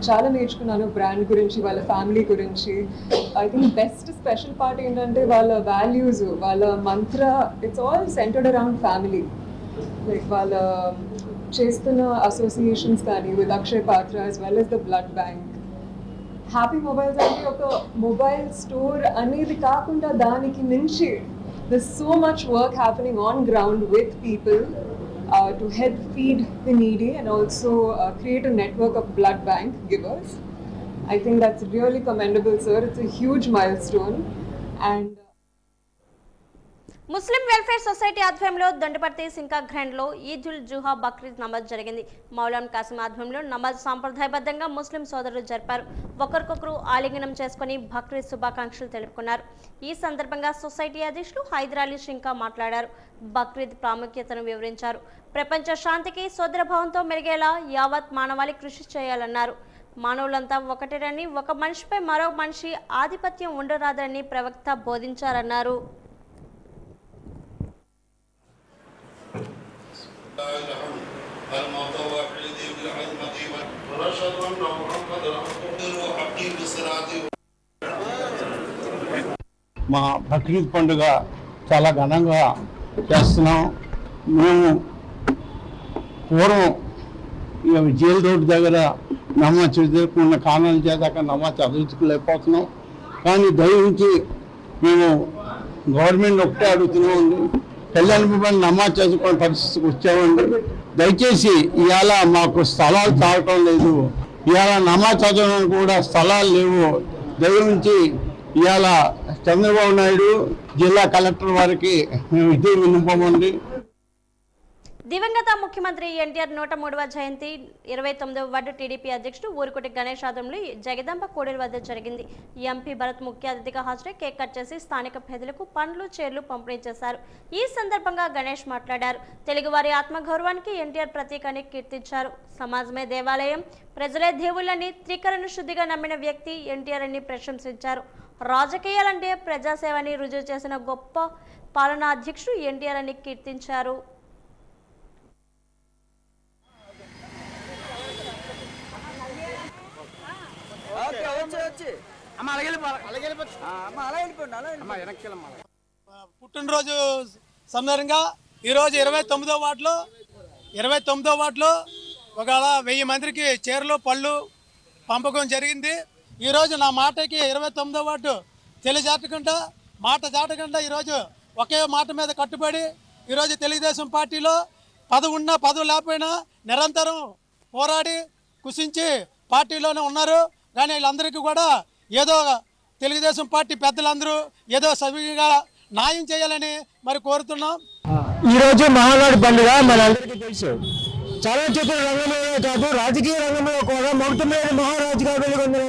chala నేర్చుకున్నాను brand గురించి, వాళ్ళ ఫ్యామిలీ గురించి. I think best special part ఏంటంటే వాళ్ళ values, వాళ్ళ mantra, it's all centered around family. Like వాళ్ళ చేస్తున్న associations కానీ with Akshay Patra as well as the blood bank. Happy mobiles అంటే ఒక మొబైల్ స్టోర్ అనేది కాకుండా దానికి మించి there's so much work happening on ground with people to help feed the needy and also create a network of blood bank givers. I think that's really commendable, sir. It's a huge milestone. And Muslim welfare society ఆధ్వర్యంలో దొండపర్తి సింకా గ్రాండ్లో ఈద్ ఉల్ జుహా బక్రీద్ నమాజ్ జరిగింది. మౌలానా కాసిం ఆధ్వర్యంలో నమాజ్ సాంప్రదాయబద్ధంగా ముస్లిం సోదరులు జరిపారు. ఒకరికొకరు ఆలింగనం చేసుకుని బక్రీద్ శుభాకాంక్షలు తెలుపుకున్నారు. ఈ సందర్భంగా సొసైటీ అధ్యక్షులు హైదరాలీ షింకా మాట్లాడారు. బక్రీద్ ప్రాముఖ్యతను వివరించారు. ప్రపంచ శాంతికి సోదరభావంతో మెరిగేలా యావత్ మానవాళి కృషి చేయాలన్నారు. మానవులంతా ఒకటేనని, ఒక మనిషిపై మరో మనిషి ఆధిపత్యం ఉండరాదని ప్రవక్త బోధించారన్నారు. మా బక్రీద్ పండుగ చాలా ఘనంగా చేస్తున్నాం. మేము పూర్వం జైలు రోడ్డు దగ్గర నమాజ్ చదువుకున్న కారణాల చేత అక్కడ నమాజ్ చదువుకోలేకపోతున్నాం. కానీ దయవుంచి మేము గవర్నమెంట్ ఒకటే అడుగుతున్నామండి, కళ్యాణ మొబైల్ నమాజ్ చదువుకునే పరిస్థితికి వచ్చామండి. దయచేసి ఇవాళ మాకు స్థలాలు తాగటం లేదు, ఇవాళ నమాజ్ చదవడానికి కూడా స్థలాలు లేవు. దయవుంచి ఇవాళ చంద్రబాబు నాయుడు జిల్లా కలెక్టర్ వారికి మేము ఇదే విన్నపమండి. దివంగత ముఖ్యమంత్రి ఎన్టీఆర్ 103వ జయంతి 29వ వార్డు టీడీపీ అధ్యక్షుడు ఊరుకోటి గణేష్ ఆధ్వర్యంలో జగదాంబ కోడెల వద్ద జరిగింది. ఎంపీ భరత్ ముఖ్య అతిథిగా హాజరై కేక్ కట్ చేసి స్థానిక పేదలకు పండ్లు, చీరలు పంపిణీ చేశారు. ఈ సందర్భంగా గణేష్ మాట్లాడారు. తెలుగువారి ఆత్మగౌరవానికి ఎన్టీఆర్ ప్రతీకని కీర్తించారు. సమాజమే దేవాలయం, ప్రజలే దేవుళ్ళని త్రికరణ శుద్ధిగా నమ్మిన వ్యక్తి ఎన్టీఆర్ అని ప్రశంసించారు. రాజకీయాలంటే ప్రజాసేవని రుజువు చేసిన గొప్ప పాలనా అధ్యక్షుడు ఎన్టీఆర్ అని కీర్తించారు. పుట్టినరోజు సందర్భంగా ఈరోజు 29వ వార్డులో ఒక 1000 మందికి చీరలు, పళ్ళు పంపకం జరిగింది. ఈరోజు నా మాటకి 29వ వార్డు మాట చాటకుండా ఈరోజు ఒకే మాట మీద కట్టుబడి ఈరోజు తెలుగుదేశం పార్టీలో పదవున్నా పదవి లేకపోయినా నిరంతరం పోరాడి కుసించి పార్టీలోనే ఉన్నారు. కానీ వీళ్ళందరికీ కూడా ఏదో తెలుగుదేశం పార్టీ పెద్దలందరూ ఏదో సవిగా న్యాయం చేయాలని మరి కోరుతున్నాం. ఈరోజు మహానాడు పండుగ మనందరికీ తెలుసు. చలనచిత్ర రంగంలో కాదు, రాజకీయ రంగంలో కూడా మొట్టమొదటి మహారాజుగా వెలుగొందిన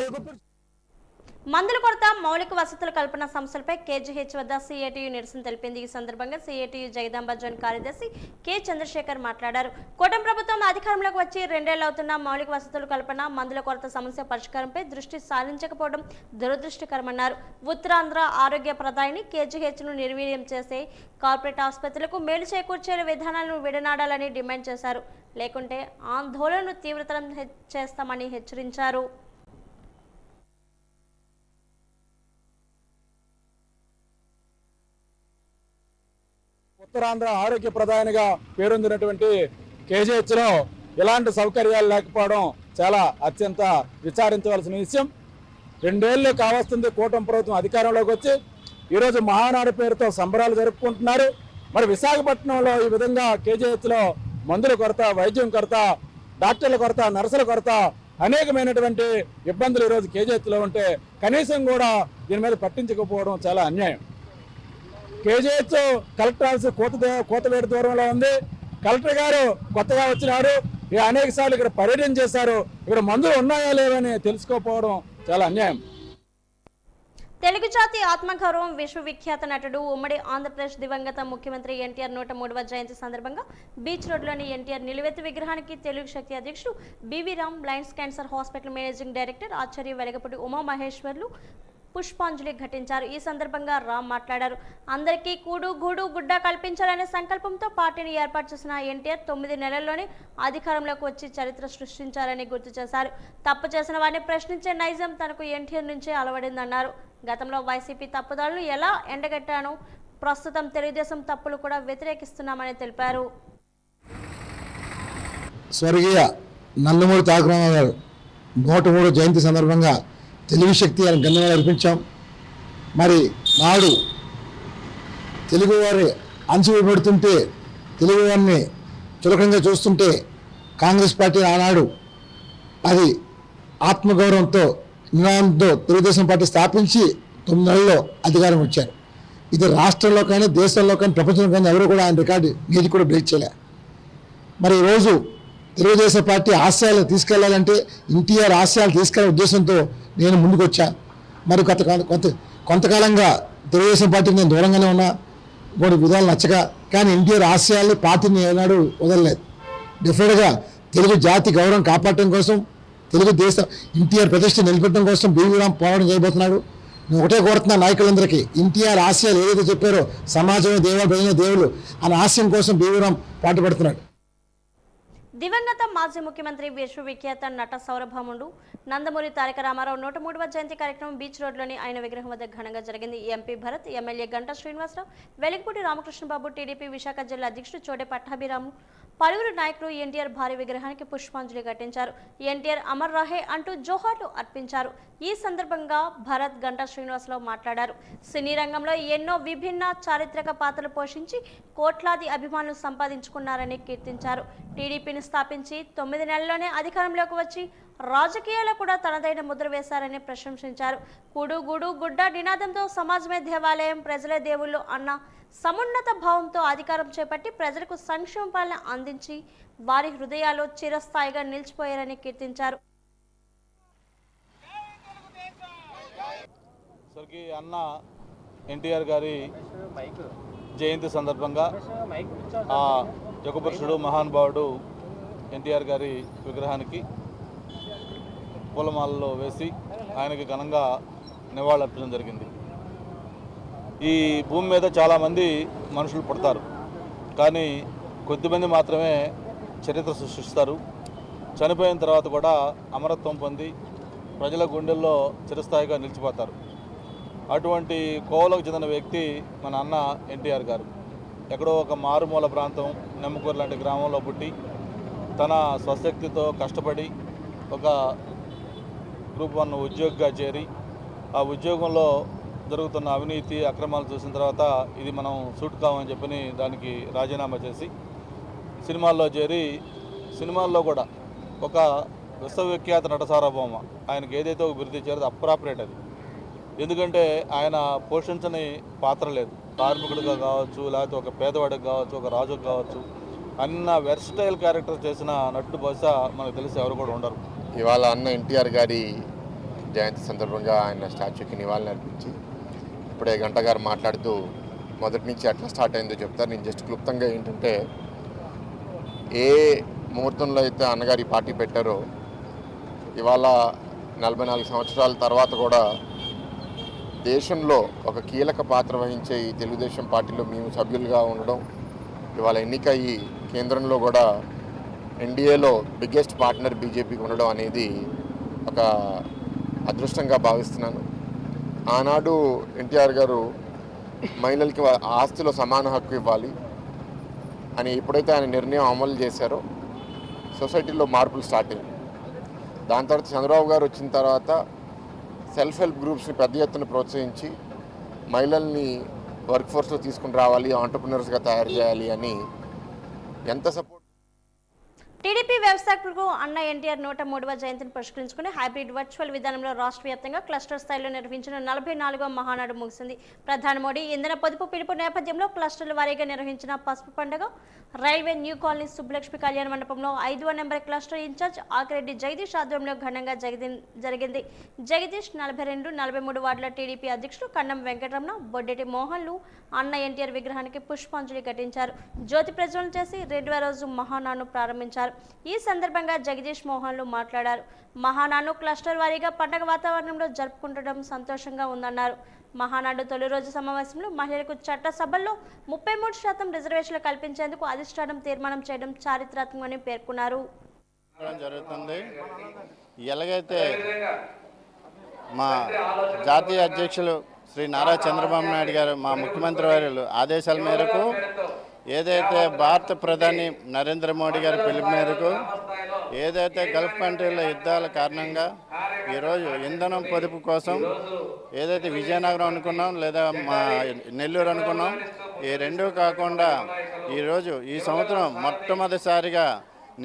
మందుల కొరత, మౌలిక వసతుల కల్పన సమస్యలపై కేజీహెచ్ వద్ద సిఐటియు నిరసన తెలిపింది. ఈ సందర్భంగా సిఐటియు జగదాంబ జోన్ కార్యదర్శి కె చంద్రశేఖర్ మాట్లాడారు. కూటమి ప్రభుత్వం అధికారంలోకి వచ్చి 2 ఏళ్లు అవుతున్న మౌలిక వసతుల కల్పన, మందుల కొరత సమస్య పరిష్కారంపై దృష్టి సారించకపోవడం దురదృష్టకరమన్నారు. ఉత్తరాంధ్ర ఆరోగ్య ప్రదాయిని కేజీహెచ్ను నిర్వీర్యం చేసే కార్పొరేట్ ఆసుపత్రులకు మేలు చేకూర్చే విధానాలను విడనాడాలని డిమాండ్ చేశారు. లేకుంటే ఆందోళనను తీవ్రతరం చేస్తామని హెచ్చరించారు. ఉత్తరాంధ్ర ఆరోగ్య ప్రధానిగా పేరొందినటువంటి కేజీహెచ్లో ఎలాంటి సౌకర్యాలు లేకపోవడం చాలా అత్యంత విచారించవలసిన విషయం. 2 ఏళ్ళు కావస్తుంది కూటమి ప్రభుత్వం అధికారంలోకి వచ్చి. ఈరోజు మహానాడు పేరుతో సంబరాలు జరుపుకుంటున్నారు. మరి విశాఖపట్నంలో ఈ విధంగా కేజీహెచ్లో మందుల కొరత, వైద్యం కొరత, డాక్టర్ల కొరత, నర్సుల కొరత, అనేకమైనటువంటి ఇబ్బందులు ఈరోజు కేజీహెచ్లో ఉంటే కనీసం కూడా దీని మీద పట్టించకపోవడం చాలా అన్యాయం. కేజీహెచ్ కలెక్టర్ ఆఫీస్ కోతవేడు దూరంలో ఉంది. కలెక్టర్ గారు కొత్తగా వచ్చినారు, అనేక సార్లు ఇక్కడ పర్యటన చేశారు. ఇక్కడ మందులు ఉన్నాయా లేవని తెలుసుకోకపోవడం చాలా అన్యాయం. తెలుగు జాతి ఆత్మగౌరవం విశ్వవిఖ్యాత నటుడు ఉమ్మడి ఆంధ్రప్రదేశ్ దివంగత ముఖ్యమంత్రి ఎన్టీఆర్ 103వ జయంతి సందర్భంగా బీచ్ రోడ్లోని ఎన్టీఆర్ నిలువెత్తు విగ్రహానికి తెలుగు శక్తి అధ్యక్షుడు BV Ram, blinds cancer hospital managing director Acharya Velagapudi Umamaheswarlu పుష్పాంజలి ఘటించారు. ఈ సందర్భంగా రామ్ మాట్లాడారు. అందరికీ కూడు గూడు గుడ్డ కల్పించాలనే సంకల్పంతో పార్టీని ఏర్పాటు చేసిన ఎన్టీఆర్ 9 నెలల్లోనే అధికారంలోకి వచ్చి చరిత్ర సృష్టించారని గుర్తు చేశారు. తప్పు చేసిన వారిని ప్రశ్నించే నైజం తనకు ఎన్టీఆర్ నుంచే అలవడిందన్నారు. గతంలో వైసీపీ తప్పుదారులు ఎలా ఎండగట్టానో ప్రస్తుతం తెలుగుదేశం తప్పులు కూడా వ్యతిరేకిస్తున్నామని తెలిపారు. స్వర్గీయ నందమూరి తారక రామారావు గారు 103వ జయంతి సందర్భంగా తెలుగు శక్తి అని గణనలు అర్పించాం. మరి నాడు తెలుగువారి అణచివేయబడుతుంటే, తెలుగువారిని చులకంగా చూస్తుంటే కాంగ్రెస్ పార్టీ ఆనాడు అది ఆత్మగౌరవంతో నినాదంతో తెలుగుదేశం పార్టీ స్థాపించి 9 నెలల్లో అధికారం వచ్చారు. ఇది రాష్ట్రంలో కానీ దేశంలో కానీ ప్రపంచంలో కానీ ఎవరు కూడా ఆయన రికార్డు ఏది కూడా బ్రేక్ చేయలే. మరి ఈరోజు తెలుగుదేశం పార్టీ ఆశయాలు తీసుకెళ్లాలంటే ఎన్టీఆర్ ఆశయాలు తీసుకెళ్లే ఉద్దేశంతో నేను ముందుకు వచ్చా. మరి కొంతకాలంగా తెలుగుదేశం పార్టీకి నేను దూరంగానే ఉన్నా, కొన్ని విధాలు నచ్చక, కానీ ఎన్టీఆర్ ఆశయాల్ని పార్టీని ఏనాడు వదలలేదు. డెఫినెట్గా తెలుగు జాతి గౌరవం కాపాడటం కోసం, తెలుగు దేశం ఎన్టీఆర్ ప్రతిష్ట నిలబెట్టడం కోసం బివి రామ్ పోరాటం చేయబోతున్నాడు. నేను ఒకటే కోరుతున్నా నాయకులందరికీ, ఎన్టీఆర్ ఆశయాలు ఏదైతే చెప్పారో సమాజమే దేవుడు, ప్రజల దేవుళ్ళు అనే ఆశయం కోసం బివి రామ్ పాటుపడుతున్నాడు. దివంగత మాజీ ముఖ్యమంత్రి విశ్వవిఖ్యాత నట సౌరభముడు నందమూరి తారక రామారావు 103వ జయంతి కార్యక్రమం బీచ్ రోడ్లోని ఆయన విగ్రహం వద్ద ఘనంగా జరిగింది. MP Bharat, MLA Ganta Srinivasarao, Veligapudi Ramakrishnababu, TDP Visakha జిల్లా అధ్యక్షుడు చోడే పట్టాభిరాము, పలువురు నాయకులు ఎన్టీఆర్ భారీ విగ్రహానికి పుష్పాంజలి ఘటించారు. ఎన్టీఆర్ అమర్ రహే అంటూ జోహార్లు అర్పించారు. ఈ సందర్భంగా భరత్, గంటా శ్రీనివాసరావు మాట్లాడారు. సినీ రంగంలో ఎన్నో విభిన్న చారిత్రక పాత్రలు పోషించి కోట్లాది అభిమానులు సంపాదించుకున్నారని కీర్తించారు. టీడీపీని స్థాపించి 9 నెలల్లోనే అధికారంలోకి వచ్చి రాజకీయాల్లో కూడా తనదైన ముద్ర వేశారని ప్రశంసించారు. కూడు గూడు గుడ్డ నినాదంతో సమాజమే దేవాలయం, ప్రజలే దేవుళ్ళు అన్న సమున్నత భావంతో అధికారం చేపట్టి ప్రజలకు సంక్షేమ పాలన అందించి వారి హృదయాల్లో చిరస్థాయిగా నిలిచిపోయారని కీర్తించారు. స్వర్గీయ అన్న ఎన్టీఆర్ గారి జయంతి సందర్భంగా ఆ యుగపురుషుడు మహానుభావుడు ఎన్టీఆర్ గారి విగ్రహానికి పూలమాలలో వేసి ఆయనకి ఘనంగా నివాళులర్పించడం జరిగింది. ఈ భూమి మీద చాలామంది మనుషులు పుడతారు, కానీ కొద్దిమంది మాత్రమే చరిత్ర సృష్టిస్తారు. చనిపోయిన తర్వాత కూడా అమరత్వం పొంది ప్రజల గుండెల్లో చిరస్థాయిగా నిలిచిపోతారు. అటువంటి కోవలకు చెందిన వ్యక్తి మన అన్న ఎన్టీఆర్ గారు. ఎక్కడో ఒక మారుమూల ప్రాంతం నెమ్మకూరు లాంటి గ్రామంలో పుట్టి తన స్వశక్తితో కష్టపడి ఒక గ్రూప్ 1 ఉద్యోగిగా చేరి ఆ ఉద్యోగంలో జరుగుతున్న అవినీతి అక్రమాలు చూసిన తర్వాత ఇది మనం సూట్ కావని చెప్పని దానికి రాజీనామా చేసి సినిమాల్లో చేరి సినిమాల్లో కూడా ఒక విశ్వవిఖ్యాత నట సార్వభౌమ ఆయనకి ఏదైతే ఒక బిరుదు ఇచ్చారో అది అప్రాపరేట్. అది ఎందుకంటే ఆయన పోషించని పాత్ర లేదు. కార్మికుడిగా కావచ్చు, లేకపోతే ఒక పేదవాడికి కావచ్చు, ఒక రాజుకు కావచ్చు, అన్న వెర్స్టైల్ క్యారెక్టర్ చేసిన నటుడు బహుశా మనకు తెలిసి ఎవరు కూడా ఉండరు. ఇవాళ అన్న ఎన్టీఆర్ గారి జయంతి సందర్భంగా ఆయన స్టాచ్యూకి నివాళులు అర్పించి ఇప్పుడే గంట గారు మాట్లాడుతూ మొదటి నుంచి ఎట్లా స్టార్ట్ అయిందో చెప్తారు. నేను జస్ట్ క్లుప్తంగా ఏంటంటే, ఏ ముహూర్తంలో అయితే అన్నగారు ఈ పార్టీ పెట్టారో ఇవాళ 44 సంవత్సరాల తర్వాత కూడా దేశంలో ఒక కీలక పాత్ర వహించే ఈ తెలుగుదేశం పార్టీలో మేము సభ్యులుగా ఉండడం, ఇవాళ ఎన్నిక ఈ కేంద్రంలో కూడా ఎన్డీఏలో బిగ్గెస్ట్ పార్ట్నర్ బీజేపీకి ఉండడం అనేది ఒక అదృష్టంగా భావిస్తున్నాను. ఆనాడు ఎన్టీఆర్ గారు మహిళలకి ఆస్తిలో సమాన హక్కు ఇవ్వాలి అని ఎప్పుడైతే ఆయన నిర్ణయం అమలు చేశారో సొసైటీలో మార్పులు స్టార్ట్ అయ్యాయి. దాని తర్వాత చంద్రబాబు గారు వచ్చిన తర్వాత సెల్ఫ్ హెల్ప్ గ్రూప్స్ని పెద్ద ఎత్తున ప్రోత్సహించి మహిళల్ని వర్క్ ఫోర్స్లో తీసుకుని రావాలి, ఆంటర్ప్రినర్స్గా తయారు చేయాలి అని ఎంత సపోర్ట్. టీడీపీ వ్యవస్థాపకులకు అన్న ఎన్టీఆర్ 103వ జయంతిని పురస్కరించుకుని హైబ్రిడ్ వర్చువల్ విధానంలో రాష్ట్ర వ్యాప్తంగా క్లస్టర్ స్థాయిలో నిర్వహించిన 44వ మహానాడు ముగిసింది. ప్రధాని మోడీ ఇంధన పొదుపు పిలుపు నేపథ్యంలో క్లస్టర్ల వారీగా నిర్వహించిన పసుపు పండుగ railway new colony Subbalakshmi Kalyana మండపంలో 5వ number cluster incharge Akireddy Jagadish ఆధ్వర్యంలో ఘనంగా జరిగింది. జగదీష్ 42, 43 వార్డుల టీడీపీ అధ్యక్షుడు కన్నం వెంకటరమణ, బొడ్డెటి మోహన్లు అన్న ఎన్టీఆర్ విగ్రహానికి పుష్పాంజలి ఘటించారు. జ్యోతి ప్రజ్వలన చేసి 2వ రోజు మహానాడును ప్రారంభించారు. ఈ సందర్భంగా జగదీష్ మోహన్లు మాట్లాడారు. మహానాడును క్లస్టర్ వారీగా పండగ వాతావరణంలో జరుపుకుంటడం సంతోషంగా ఉందన్నారు. మహానాడు తొలి రోజు సమావేశంలో మహిళలకు చట్టసభల్లో 33% రిజర్వేషన్లు కల్పించేందుకు అధిష్టానం తీర్మానం చేయడం చారిత్రాత్మకమని పేర్కొన్నారు. జరుగుతుంది. ఎలాగైతే మా జాతీయ అధ్యక్షులు శ్రీ నారా చంద్రబాబు నాయుడు గారు మా ముఖ్యమంత్రి వర్యులు ఆదేశాల మేరకు ఏదైతే భారత ప్రధాని నరేంద్ర మోడీ గారి పిలుపు మేరకు ఏదైతే గల్ఫ్ కంట్రీల యుద్ధాల కారణంగా ఈరోజు ఇంధనం పొదుపు కోసం ఏదైతే విజయనగరం అనుకున్నాం లేదా మా నెల్లూరు అనుకున్నాం, ఈ రెండూ కాకుండా ఈరోజు ఈ సంవత్సరం మొట్టమొదటిసారిగా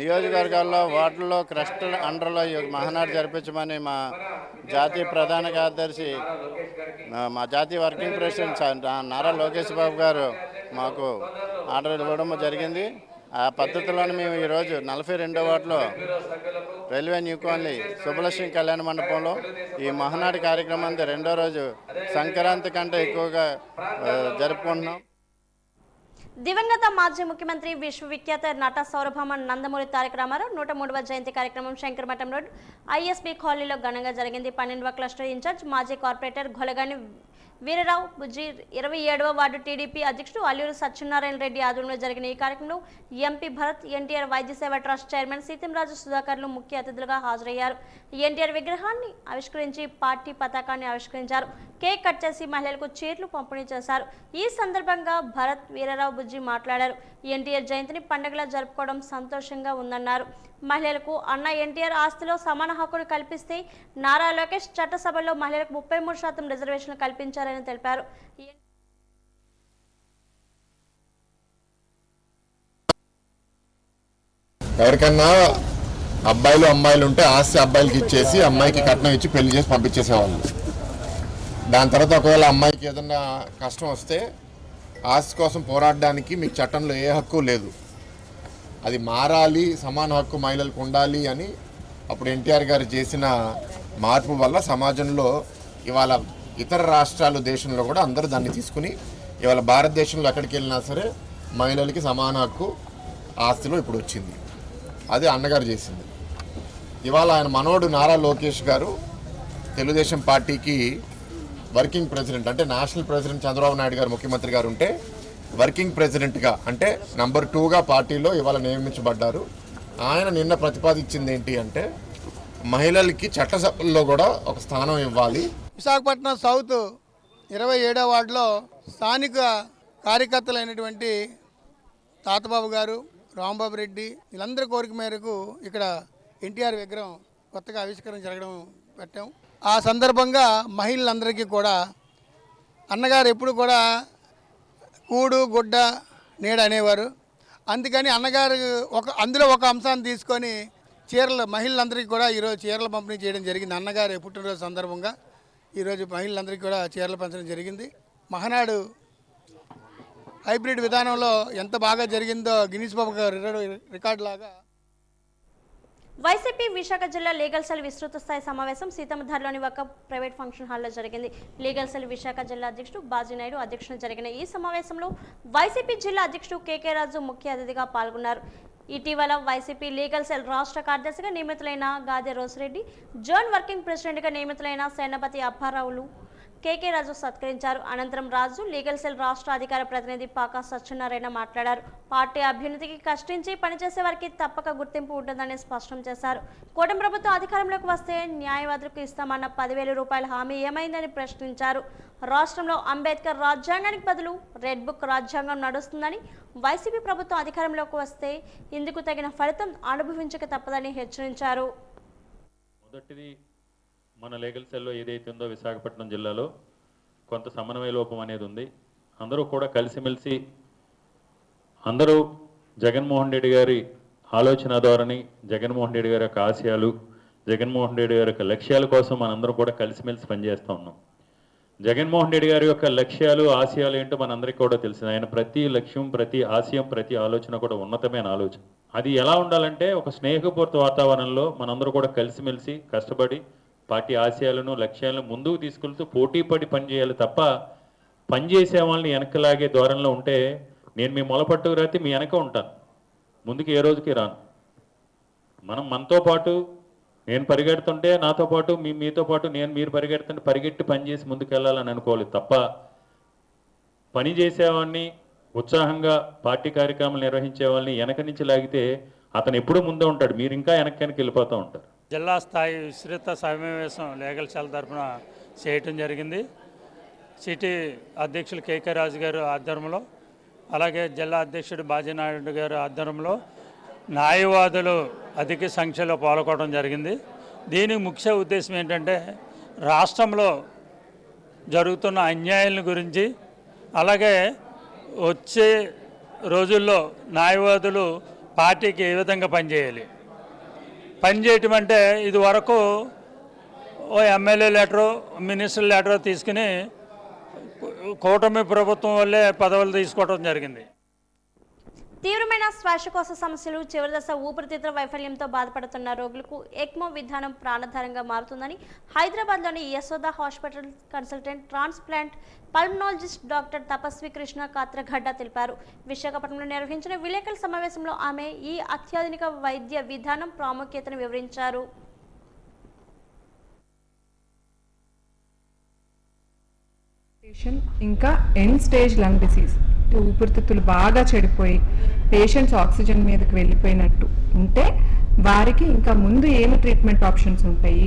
నియోజకవర్గాల్లో వార్డుల్లో క్లస్టర్ అండర్లో ఈ మహానాడు జరిపించమని మా జాతీయ ప్రధాన కార్యదర్శి మా జాతీయ వర్కింగ్ ప్రెసిడెంట్ నారా లోకేష్ బాబు గారు మాకు ఆర్డర్ ఇవ్వడం జరిగింది. ఆ పద్ధతిలోనే మేము ఈరోజు 42వ వార్డులో railway new colony Subbalakshmi Kalyana మండపంలో ఈ మహానాడు కార్యక్రమాన్ని 2వ రోజు సంక్రాంతి కంటే ఎక్కువగా జరుపుకుంటున్నాం. దివంగత మాజీ ముఖ్యమంత్రి విశ్వవిఖ్యాత నట సౌరభామ నందమూరి తారక రామారావు 103వ జయంతి కార్యక్రమం శంకరమఠం రోడ్ ఐఎస్బీ కాలనీలో ఘనంగా జరిగింది. 12వ క్లస్టర్ ఇన్ఛార్జ్ మాజీ కార్పొరేటర్ గొలగాని వీరరావు బుజ్జి, 27వ వార్డు టీడీపీ అధ్యక్షుడు అల్లూరు సత్యనారాయణ రెడ్డి ఆధ్వర్యంలో జరిగిన ఈ కార్యక్రమంలో ఎంపీ భరత్, ఎన్టీఆర్ వైద్య సేవ ట్రస్ట్ చైర్మన్ సీతంరాజు సుధాకర్లు ముఖ్య అతిథులుగా హాజరయ్యారు. ఎన్టీఆర్ విగ్రహాన్ని ఆవిష్కరించి పార్టీ పతాకాన్ని ఆవిష్కరించారు. కేక్ కట్ చేసి మహిళలకు చీరలు పంపిణీ చేశారు. ఈ సందర్భంగా భరత్, వీరరావు బుజ్జి మాట్లాడారు. ఎన్టీఆర్ జయంతిని పండుగలా జరుపుకోవడం సంతోషంగా ఉందన్నారు. మహిళలకు అన్న ఎన్టీఆర్ ఆస్తిలో సమాన హక్కును కల్పిస్తే నారా లోకేష్ చట్టసభల్లో మహిళలకు 33% రిజర్వేషన్లు కల్పించారని తెలిపారు. ఎవరికన్నా అబ్బాయిలు అమ్మాయిలు ఉంటే ఆస్తి అబ్బాయిలకి ఇచ్చేసి అమ్మాయికి కట్నం ఇచ్చి పెళ్లి చేసి పంపించేసేవాళ్ళు. దాని తర్వాత ఒకవేళ అమ్మాయికి ఏదన్నా కష్టం వస్తే ఆస్తి కోసం పోరాడడానికి మీకు చట్టంలో ఏ హక్కు లేదు. అది మారాలి, సమాన హక్కు మహిళలకు ఉండాలి అని అప్పుడు ఎన్టీఆర్ గారు చేసిన మార్పు వల్ల సమాజంలో ఇవాళ ఇతర రాష్ట్రాలు దేశంలో కూడా అందరూ దాన్ని తీసుకుని ఇవాళ భారతదేశంలో ఎక్కడికి వెళ్ళినా సరే మహిళలకి సమాన హక్కు ఆస్తిలో ఇప్పుడు వచ్చింది. అది అన్నగారు చేసింది. ఇవాళ ఆయన మనోడు నారా లోకేష్ గారు తెలుగుదేశం పార్టీకి వర్కింగ్ ప్రెసిడెంట్, అంటే నేషనల్ ప్రెసిడెంట్ చంద్రబాబు నాయుడు గారు ముఖ్యమంత్రి గారు ఉంటే వర్కింగ్ ప్రెసిడెంట్గా అంటే నెంబర్ 2గా పార్టీలో ఇవాళ నియమించబడ్డారు. ఆయన నిన్న ప్రతిపాదించింది ఏంటి అంటే మహిళలకి చట్టసభల్లో కూడా ఒక స్థానం ఇవ్వాలి. విశాఖపట్నం సౌత్ 27వ వార్డులో స్థానిక కార్యకర్తలైనటువంటి తాతబాబు గారు, రాంబాబు రెడ్డి వీళ్ళందరి కోరిక మేరకు ఇక్కడ ఎన్టీఆర్ విగ్రహం కొత్తగా ఆవిష్కరణ జరగడం పెట్టాం. ఆ సందర్భంగా మహిళలందరికీ కూడా అన్నగారు ఎప్పుడు కూడా కూడు గుడ్డ నీడ అనేవారు. అందుకని అన్నగారు అందులో ఒక అంశాన్ని తీసుకొని చీరలు మహిళలందరికీ కూడా ఈరోజు చీరలు పంపిణీ చేయడం జరిగింది. అన్నగారు పుట్టినరోజు సందర్భంగా ఈరోజు మహిళలందరికీ కూడా చీరలు పంచడం జరిగింది. మహానాడు హైబ్రిడ్ విధానంలో ఎంత బాగా జరిగిందో గిన్నీస్ బుక్ రికార్డు లాగా వైసీపీ విశాఖ జిల్లా లీగల్ సెల్ విస్తృత స్థాయి సమావేశం సీతమ్మధారలోని ఒక ప్రైవేట్ ఫంక్షన్ హాల్లో జరిగింది. లీగల్ సెల్ విశాఖ జిల్లా అధ్యక్షుడు బాజీనాయుడు అధ్యక్షతన జరిగిన ఈ సమావేశంలో వైసీపీ జిల్లా అధ్యక్షుడు కేకే రాజు ముఖ్య అతిథిగా పాల్గొన్నారు. ఇటీవల వైసీపీ లీగల్ సెల్ రాష్ట్ర కార్యదర్శిగా నియమితులైన గాదె రోసిరెడ్డి, జోన్ వర్కింగ్ ప్రెసిడెంట్గా నియమితులైన సేనాపతి అప్పారావులు కేకే రాజు సత్కరించారు. అనంతరం రాజు లీగల్ సెల్ రాష్ట్ర అధికార ప్రతినిధి పాకా సత్యనారాయణ మాట్లాడారు. పార్టీ అభ్యున్నతికి కష్టించి పనిచేసే వారికి తప్పక గుర్తింపు ఉంటుందని స్పష్టం చేశారు. కూటమి ప్రభుత్వం అధికారంలోకి వస్తే న్యాయవాదులకు ఇస్తామన్న 10,000 రూపాయల హామీ ఏమైందని ప్రశ్నించారు. రాష్ట్రంలో అంబేద్కర్ రాజ్యాంగానికి బదులు రెడ్ బుక్ రాజ్యాంగం నడుస్తుందని, వైసీపీ ప్రభుత్వం అధికారంలోకి వస్తే ఇందుకు తగిన ఫలితం అనుభవించక తప్పదని హెచ్చరించారు. మొదటిది మన లీగల్ సెల్లో ఏదైతే ఉందో విశాఖపట్నం జిల్లాలో కొంత సమన్వయ లోపం అనేది ఉంది. అందరూ కూడా కలిసిమెలిసి అందరూ జగన్మోహన్ రెడ్డి గారి ఆలోచన ధోరణి, జగన్మోహన్ రెడ్డి గారి యొక్క ఆశయాలు, జగన్మోహన్ రెడ్డి గారి యొక్క లక్ష్యాల కోసం మనందరం కూడా కలిసిమెలిసి పనిచేస్తూ ఉన్నాం. జగన్మోహన్ రెడ్డి గారి యొక్క లక్ష్యాలు ఆశయాలు ఏంటో మనందరికీ కూడా తెలిసింది. ఆయన ప్రతి లక్ష్యం, ప్రతి ఆశయం, ప్రతి ఆలోచన కూడా ఉన్నతమైన ఆలోచన. అది ఎలా ఉండాలంటే ఒక స్నేహపూర్త వాతావరణంలో మనందరూ కూడా కలిసిమెలిసి కష్టపడి పార్టీ ఆశయాలను లక్ష్యాలను ముందుకు తీసుకెళ్తూ పోటీపడి పనిచేయాలి తప్ప పనిచేసే వాళ్ళని వెనకలాగే ధోరణిలో ఉంటే నేను మీ మొలపట్టుకు రాతే మీ వెనక ఉంటాను, ముందుకు ఏ రోజుకి రాను. మనతో పాటు నేను పరిగెడుతుంటే నాతో పాటు మీతో పాటు మీరు పరిగెడుతుంటే పరిగెట్టి పనిచేసి ముందుకు వెళ్ళాలని అనుకోవాలి తప్ప పని చేసేవాడిని ఉత్సాహంగా పార్టీ కార్యక్రమాలు నిర్వహించే వాళ్ళని వెనక నుంచి లాగితే అతను ఎప్పుడూ ముందే ఉంటాడు, మీరు ఇంకా వెనక్కి వెళ్ళిపోతూ ఉంటారు. జిల్లా స్థాయి విస్తృత సమావేశం లీగల్ సెల్ తరఫున చేయటం జరిగింది. సిటీ అధ్యక్షులు కేకే రాజు గారు ఆధ్వర్యంలో, అలాగే జిల్లా అధ్యక్షుడు బాజీనాయుడు గారు ఆధ్వర్యంలో న్యాయవాదులు అధిక సంఖ్యలో పాల్గొనడం జరిగింది. దీనికి ముఖ్య ఉద్దేశం ఏంటంటే రాష్ట్రంలో జరుగుతున్న అన్యాయాల గురించి, అలాగే వచ్చే రోజుల్లో న్యాయవాదులు పార్టీకి ఏ విధంగా పనిచేయటం అంటే ఇది వరకు ఓ ఎమ్మెల్యే లెటరు, మినిస్టర్ లెటరు తీసుకుని కూటమి ప్రభుత్వం వల్లే పదవులు తీసుకోవడం జరిగింది. తీవ్రమైన శ్వాసకోశ సమస్యలు, చివరి దశ ఊపిరితిత్తుల వైఫల్యంతో బాధపడుతున్న రోగులకు ఎక్మో విధానం ప్రాణాధారంగా మారుతుందని హైదరాబాద్లోని Yashoda hospital consultant transplant pulmonologist doctor తపస్వి కృష్ణ కాత్రగడ్డ తెలిపారు. విశాఖపట్నంలో నిర్వహించిన విలేకరుల సమావేశంలో ఆమె ఈ అత్యాధునిక వైద్య విధానం ప్రాముఖ్యతను వివరించారు. ఇంకా ఎండ్ స్టేజ్ లంగ్ డిసీజ్, ఊపిరితిత్తులు బాగా చెడిపోయి పేషెంట్స్ ఆక్సిజన్ మీదకి వెళ్ళిపోయినట్టు ఉంటే వారికి ఇంకా ముందు ఏమి ట్రీట్మెంట్ ఆప్షన్స్ ఉంటాయి,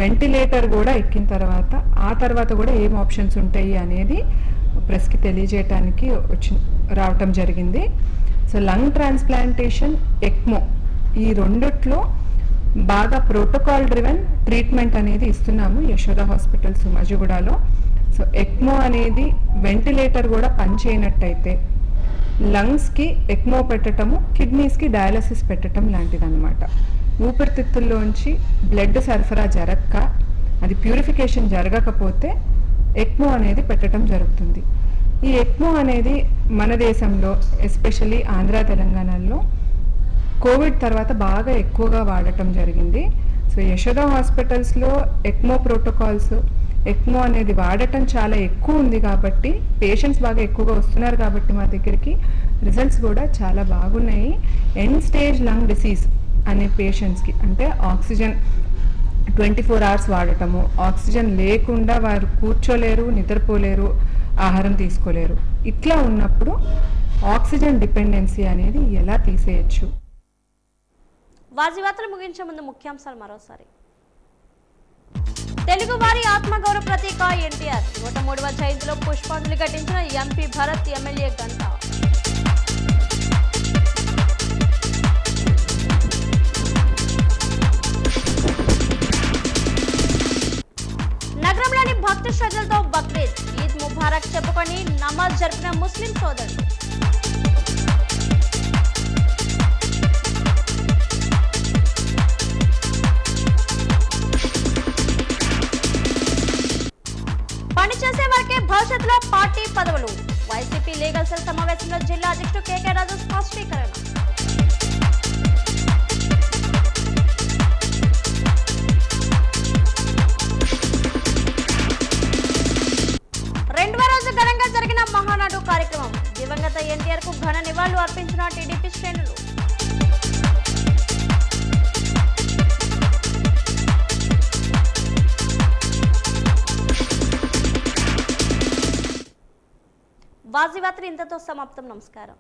వెంటిలేటర్ కూడా ఎక్కిన తర్వాత ఆ తర్వాత కూడా ఏం ఆప్షన్స్ ఉంటాయి అనేది ప్రెస్కి తెలియజేయడానికి రావటం జరిగింది. సో లంగ్ ట్రాన్స్ప్లాంటేషన్, ఎక్మో ఈ రెండిట్లో బాగా ప్రోటోకాల్ డ్రివెన్ ట్రీట్మెంట్ అనేది ఇస్తున్నాము యశోద హాస్పిటల్ సుమాజిగూడలో. సో ఎక్మో అనేది వెంటిలేటర్ కూడా పనిచేయనట్టయితే లంగ్స్కి ఎక్మో పెట్టడము, కిడ్నీస్కి డయాలసిస్ పెట్టడం లాంటిది అనమాట. ఊపిరితిత్తుల్లోంచి బ్లడ్ సరఫరా జరగక, అది ప్యూరిఫికేషన్ జరగకపోతే ఎక్మో అనేది పెట్టడం జరుగుతుంది. ఈ ఎక్మో అనేది మన దేశంలో ఎస్పెషల్లీ ఆంధ్ర తెలంగాణలో కోవిడ్ తర్వాత బాగా ఎక్కువగా వాడటం జరిగింది. సో యశోద హాస్పిటల్స్లో ఎక్మో ప్రోటోకాల్స్, ఎక్మో అనేది వాడటం చాలా ఎక్కువ ఉంది కాబట్టి పేషెంట్స్ బాగా ఎక్కువగా వస్తున్నారు కాబట్టి మా దగ్గరికి రిజల్ట్స్ కూడా చాలా బాగున్నాయి. ఎండ్ స్టేజ్ లంగ్ డిసీజ్ అనే పేషెంట్స్కి అంటే ఆక్సిజన్ 24 hours వాడటము, ఆక్సిజన్ లేకుండా వారు కూర్చోలేరు, నిద్రపోలేరు, ఆహారం తీసుకోలేరు, ఇట్లా ఉన్నప్పుడు ఆక్సిజన్ డిపెండెన్సీ అనేది ఎలా తీసేయచ్చు. వార్తలు ముగించే ముందు ముఖ్యాంశాలు మరోసారి. తెలుగు వారి ఆత్మగౌరవ ప్రతీక ఎన్టీఆర్ 103వ జయంతిలో పుష్పాంజలి ఘటించిన ఎంపీ భరత్, ఎమ్మెల్యే గంట. నగరంలోని భక్తి శ్రద్ధలతో బక్రీద్, ఈద్ ముబారక్ చెప్పుకొని నమాజ్ జరిపిన ముస్లిం సోదరులు. పనిచేసే వారికే భవిష్యత్తులో పార్టీ పదవులు, వైసీపీ లీగల్ సెల్ సమావేశంలో జిల్లా అధ్యక్షుడు కేకే రాజు స్పష్టీకరణ. రెండవ రోజు ఘనంగా జరిగిన మహానాడు కార్యక్రమం, దివంగత ఎన్టీఆర్ కు ఘన నివాళులు అర్పించిన టీడీపీ శ్రేణులు. వార్తలు ఇంతతో సమాప్తం. నమస్కారం.